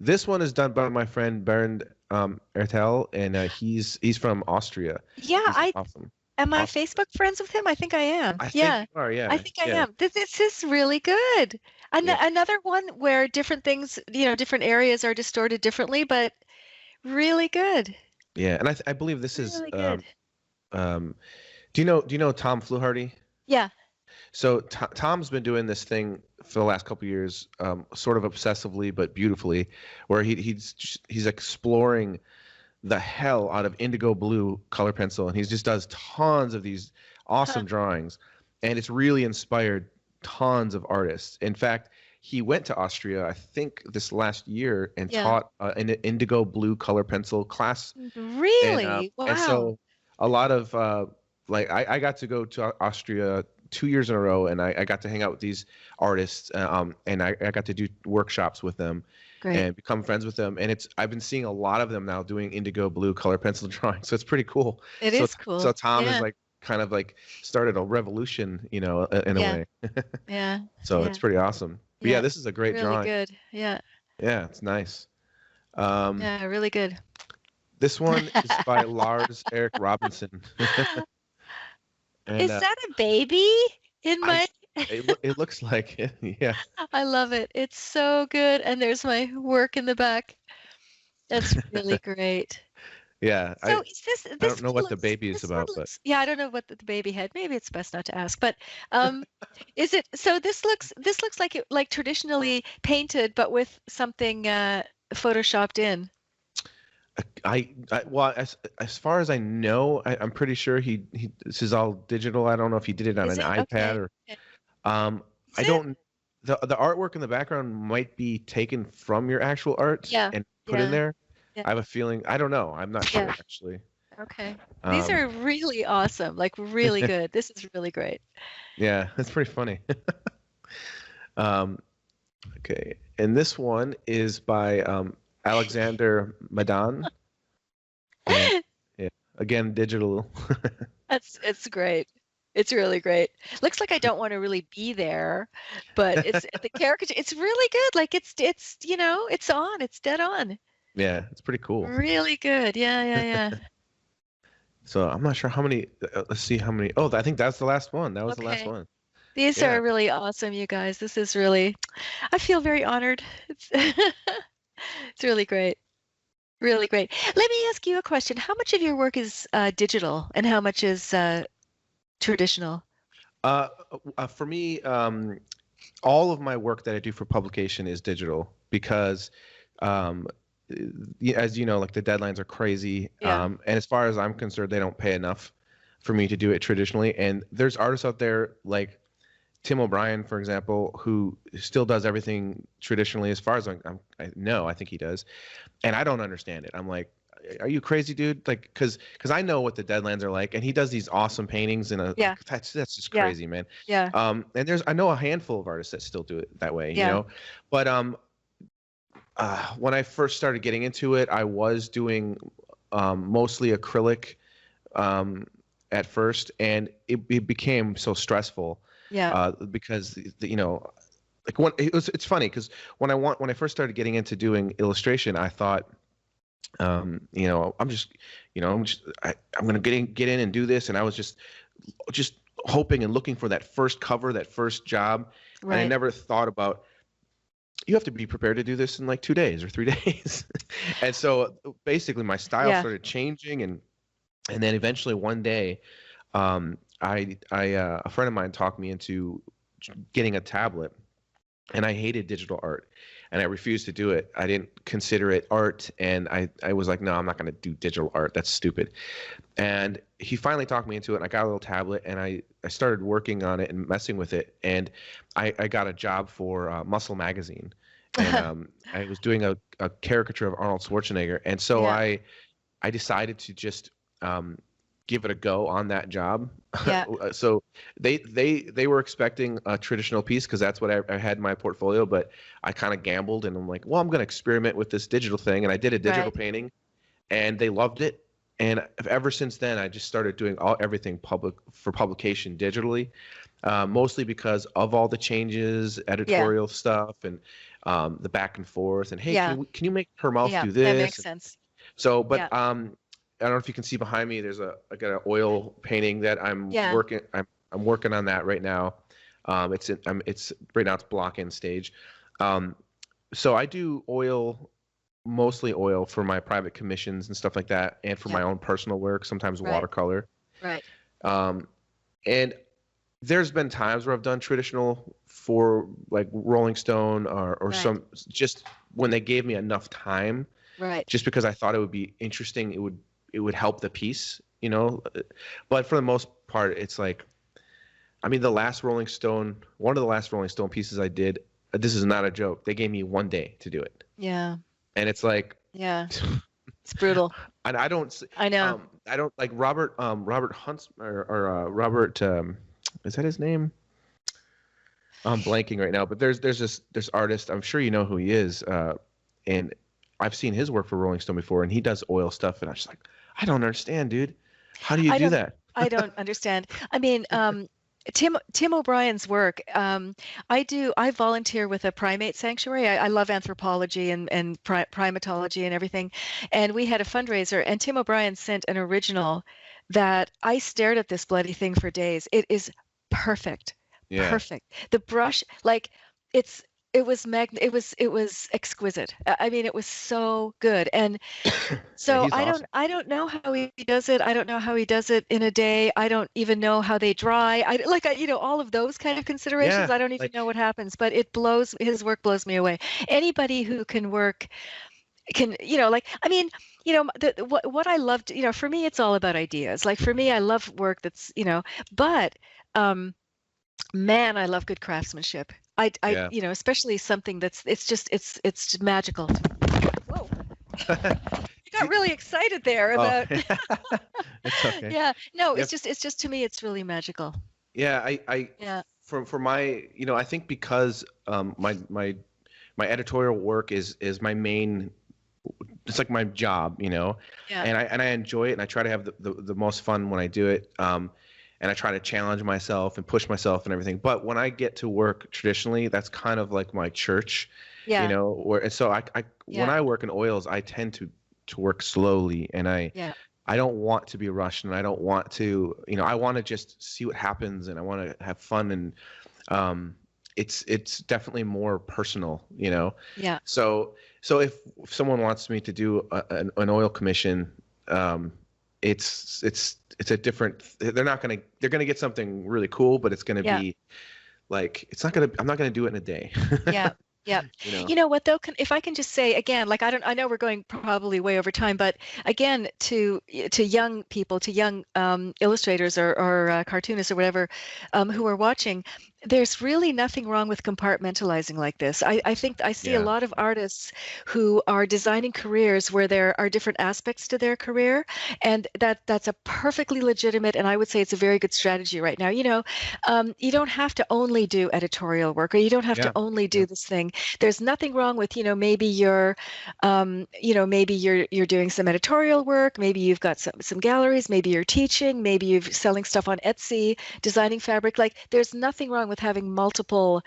This one is done by my friend Bernd Ertel, and he's from Austria. Yeah, He's I awesome. am I Awesome. Facebook friends with him? I think I am. I think Yeah, you are. I Yeah. think I Yeah. am. This is really good. Yeah. Another one where different things, different areas are distorted differently, but really good. Yeah. And I believe this is Really good. um, do you know Tom Fluharty? Yeah. So Tom's been doing this thing for the last couple years, sort of obsessively but beautifully, where he's exploring the hell out of indigo blue color pencil, and he just does tons of these Huh. awesome drawings, and it's really inspired tons of artists. In fact, he went to Austria, I think, this last year and Yeah. taught an indigo blue color pencil class, Really? and Wow. so a lot of like I got to go to Austria 2 years in a row, and I got to hang out with these artists, and I got to do workshops with them Great. and become friends with them. And I've been seeing a lot of them now doing indigo blue color pencil drawing, so it's pretty cool. It So is cool. so Tom is Yeah. like kind of like started a revolution, in a Yeah. way. Yeah. So Yeah. it's pretty awesome. But yeah, Yeah. this is a great Really drawing. good. Yeah. Yeah, it's nice. Um, Yeah, really good. this one is by Lars Eric Robinson. And Is that a baby in I my it looks like it. Yeah. I love it. It's so good. And there's my work in the back. That's really great. Yeah. So is I this don't know one what the looks baby is this one about, but looks yeah, I don't know what the baby had. Maybe it's best not to ask. But is it so this looks like it like traditionally painted but with something photoshopped in. well, as far as I know, I'm pretty sure he this is all digital. I don't know if he did it on Is an it? iPad Okay. or Okay. Is I it? don't the artwork in the background might be taken from your actual art Yeah. and put in Yeah. there. Yeah. I have a feeling. I don't know. I'm not sure Yeah. actually. Okay. These Um, are really awesome. Like really good. This is really great. yeah, that's pretty funny. Um, okay, and this one is by Alexander Madan, and yeah, again digital. It's great. It's really great. Looks like I don't want to really be there, but it's the caricature. It's really good. Like it's it's on. It's dead on. Yeah, it's pretty cool. Really good. Yeah, yeah, yeah. So I'm not sure how many. Let's see how many. Oh, I think that's the last one. That was the last Okay. one. These Yeah. are really awesome, you guys. This is really, I feel very honored. It's it's really great. Really great. Let me ask you a question. How much of your work is digital and how much is traditional? Uh, for me, all of my work that I do for publication is digital because, um, as you know, like the deadlines are crazy. Yeah. And as far as I'm concerned, they don't pay enough for me to do it traditionally. And there's artists out there like Tim O'Brien, for example, who still does everything traditionally. As far as I know, I think he does, and I don't understand it. I'm like, are you crazy, dude? Like, because I know what the deadlines are like, and he does these awesome paintings, and Yeah. that's just Yeah. crazy, man. Yeah. And I know a handful of artists that still do it that way, Yeah. But when I first started getting into it, I was doing mostly acrylic at first, and it became so stressful Yeah. because like it's funny because when I first started getting into doing illustration, I thought, I'm gonna get in and do this, and I was just hoping and looking for that first cover, that first job, and I Right. never thought about you have to be prepared to do this in like 2 days or 3 days. And so basically my style Yeah. started changing, and then eventually one day a friend of mine talked me into getting a tablet, and I hated digital art, and I refused to do it. I didn't consider it art, and I was like, no, I'm not going to do digital art. That's stupid. And he finally talked me into it, and I got a little tablet, and I started working on it and messing with it, and I got a job for Muscle Magazine, and I was doing a caricature of Arnold Schwarzenegger, and so Yeah. I decided to just give it a go on that job. Yeah. So they were expecting a traditional piece because that's what I had in my portfolio, but I kind of gambled and I'm like, well, I'm going to experiment with this digital thing, and I did a digital Right. painting, and they loved it. And ever since then, I just started doing everything for publication digitally, mostly because of all the changes, Yeah. editorial stuff, and the back and forth. And hey, Yeah. can you make her mouth Yeah. do That this? makes sense. So, Yeah. but I don't know if you can see behind me. I got an oil painting that Yeah. I'm working on that right now. It's right now it's block-in stage. So I do mostly oil for my private commissions and stuff like that, and for Yeah. my own personal work, sometimes Right. watercolor. Right. And there's been times where I've done traditional for like Rolling Stone or Right. some, just when they gave me enough time, Right. just because I thought it would be interesting, it would help the piece, you know. But for the most part, it's like, I mean, one of the last Rolling Stone pieces I did, this is not a joke. They gave me 1 day to do it, Yeah. and it's like, Yeah. It's brutal. and I don't, I know. I don't like Robert Hunts or Robert, is that his name? I'm blanking right now, but there's this artist. I'm sure you know who he is, and I've seen his work for Rolling Stone before, and he does oil stuff, and I'm just like, I don't understand, dude. How do you do that? I don't understand. I mean, Tim O'Brien's work. I volunteer with a primate sanctuary. I love anthropology and primatology and everything. And we had a fundraiser, and Tim O'Brien sent an original that I stared at this bloody thing for days. It is perfect. Yeah. Perfect. The brush, like it was exquisite. I mean, it was so good. And so he's awesome. I don't know how he does it. I don't know how he does it in a day. I don't even know how they dry. All of those kind of considerations. Yeah, I don't even know what happens, but his work blows me away. Anybody who can work can, I mean, what I loved, for me, it's all about ideas. Like for me, I love work that's, but man, I love good craftsmanship. Yeah. Especially something it's magical. Whoa. You got really excited there about. It's okay. Yeah. No, Yep. it's just to me, it's really magical. Yeah, Yeah. for my, I think because my editorial work is my main, it's like my job, Yeah. and I enjoy it, and I try to have the most fun when I do it. And I try to challenge myself and push myself and everything. But when I get to work traditionally, that's kind of like my church, Yeah. and so I Yeah. when I work in oils, I tend to work slowly, and I don't want to be rushed, and I don't want to, I want to just see what happens, and I want to have fun, and it's definitely more personal, Yeah. So if someone wants me to do an oil commission, it's a different, they're gonna get something really cool, but it's gonna be like, I'm not gonna do it in a day. Yeah. Yeah. You know what though? If I can just say again, like I know we're going probably way over time, but again, to young people, to young illustrators or cartoonists or whatever, who are watching, there's really nothing wrong with compartmentalizing like this. I think I see a lot of artists who are designing careers where there are different aspects to their career, and that's a perfectly legitimate, and I would say it's a very good strategy right now. You don't have to only do editorial work, or you don't have to only do this thing. There's nothing wrong with, maybe you're doing some editorial work, maybe you've got some galleries, maybe you're teaching, maybe you're selling stuff on Etsy, designing fabric. Like there's nothing wrong with having multiple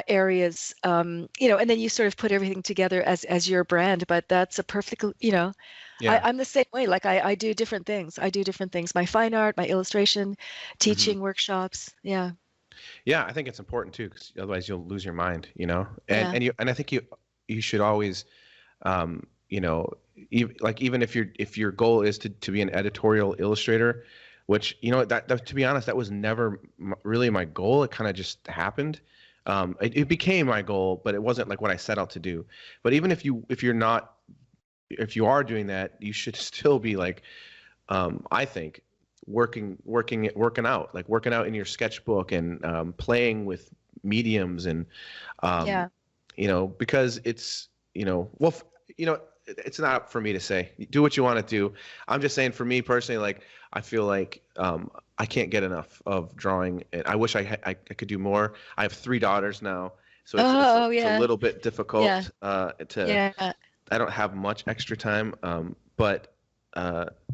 areas, and then you sort of put everything together as your brand. But that's a perfect, I'm the same way. Like I do different things. My fine art, my illustration, teaching workshops. Yeah. Yeah, I think it's important too, because otherwise you'll lose your mind, and I think you should always, even if your goal is to be an editorial illustrator, which that to be honest, that was never really my goal. It kind of just happened. It became my goal, but it wasn't like what I set out to do. But even if you are doing that, you should still be like, I think, working out, like working out in your sketchbook and playing with mediums and because it's it's not for me to say. Do what you want to do. I'm just saying, for me personally, like I feel like I can't get enough of drawing, and I wish I could do more. I have 3 daughters now, so it's a little bit difficult to. Yeah. I don't have much extra time, but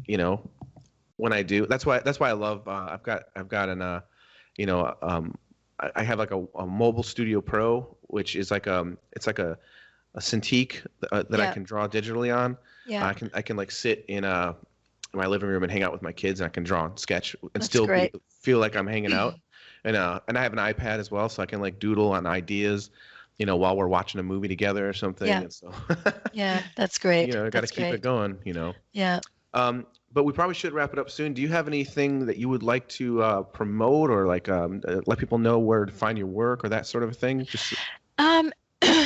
you know, when I do, that's why I love. I've got an you know, I have like a Mobile Studio Pro, which is like it's like a Cintiq that I can draw digitally on. Yeah. I can like sit in my living room and hang out with my kids, and I can draw and sketch and That's still great. feel like I'm hanging out. And I have an iPad as well, so I can like doodle on ideas, you know, while we're watching a movie together or something. Yeah. And so Yeah, that's great. you know, I got to That's keep great. it going, you know. Yeah. But we probably should wrap it up soon. Do you have anything that you would like to promote, or like let people know where to find your work or that sort of thing? Just Um,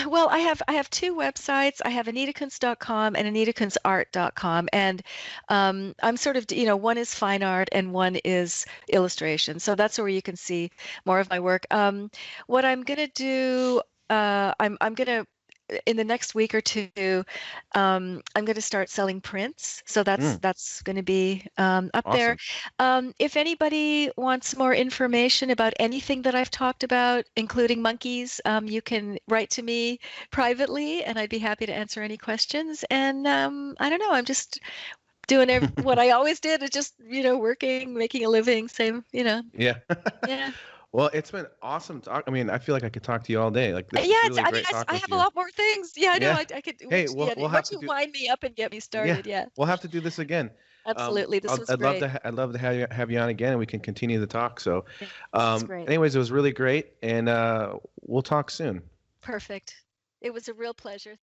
well, I have 2 websites. I have anitakunz.com and anitakunzart.com, and I'm sort of, you know, one is fine art and one is illustration. So that's where you can see more of my work. What I'm gonna do, I'm gonna in the next week or 2, I'm going to start selling prints. So that's going to be up there. If anybody wants more information about anything that I've talked about, including monkeys, you can write to me privately, and I'd be happy to answer any questions. And I don't know, I'm just doing what I always did, is just, you know, working, making a living, same, you know. Yeah. Yeah. Well, it's been awesome talk. I mean, I feel like I could talk to you all day. Like, this is Yeah, really I mean, great talking I with have you. a lot more things. Yeah, I know. Yeah. I could. Hey, we'll have once to you do. wind me up and get me started, yeah. We'll have to do this again. Absolutely, this was I'd great. I'd love to have you on again, and we can continue the talk. So, That's great. anyways, it was really great, and we'll talk soon. Perfect. It was a real pleasure.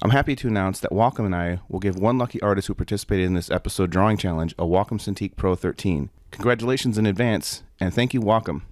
I'm happy to announce that Wacom and I will give one lucky artist who participated in this episode drawing challenge a Wacom Cintiq Pro 13. Congratulations in advance, and thank you, Wacom.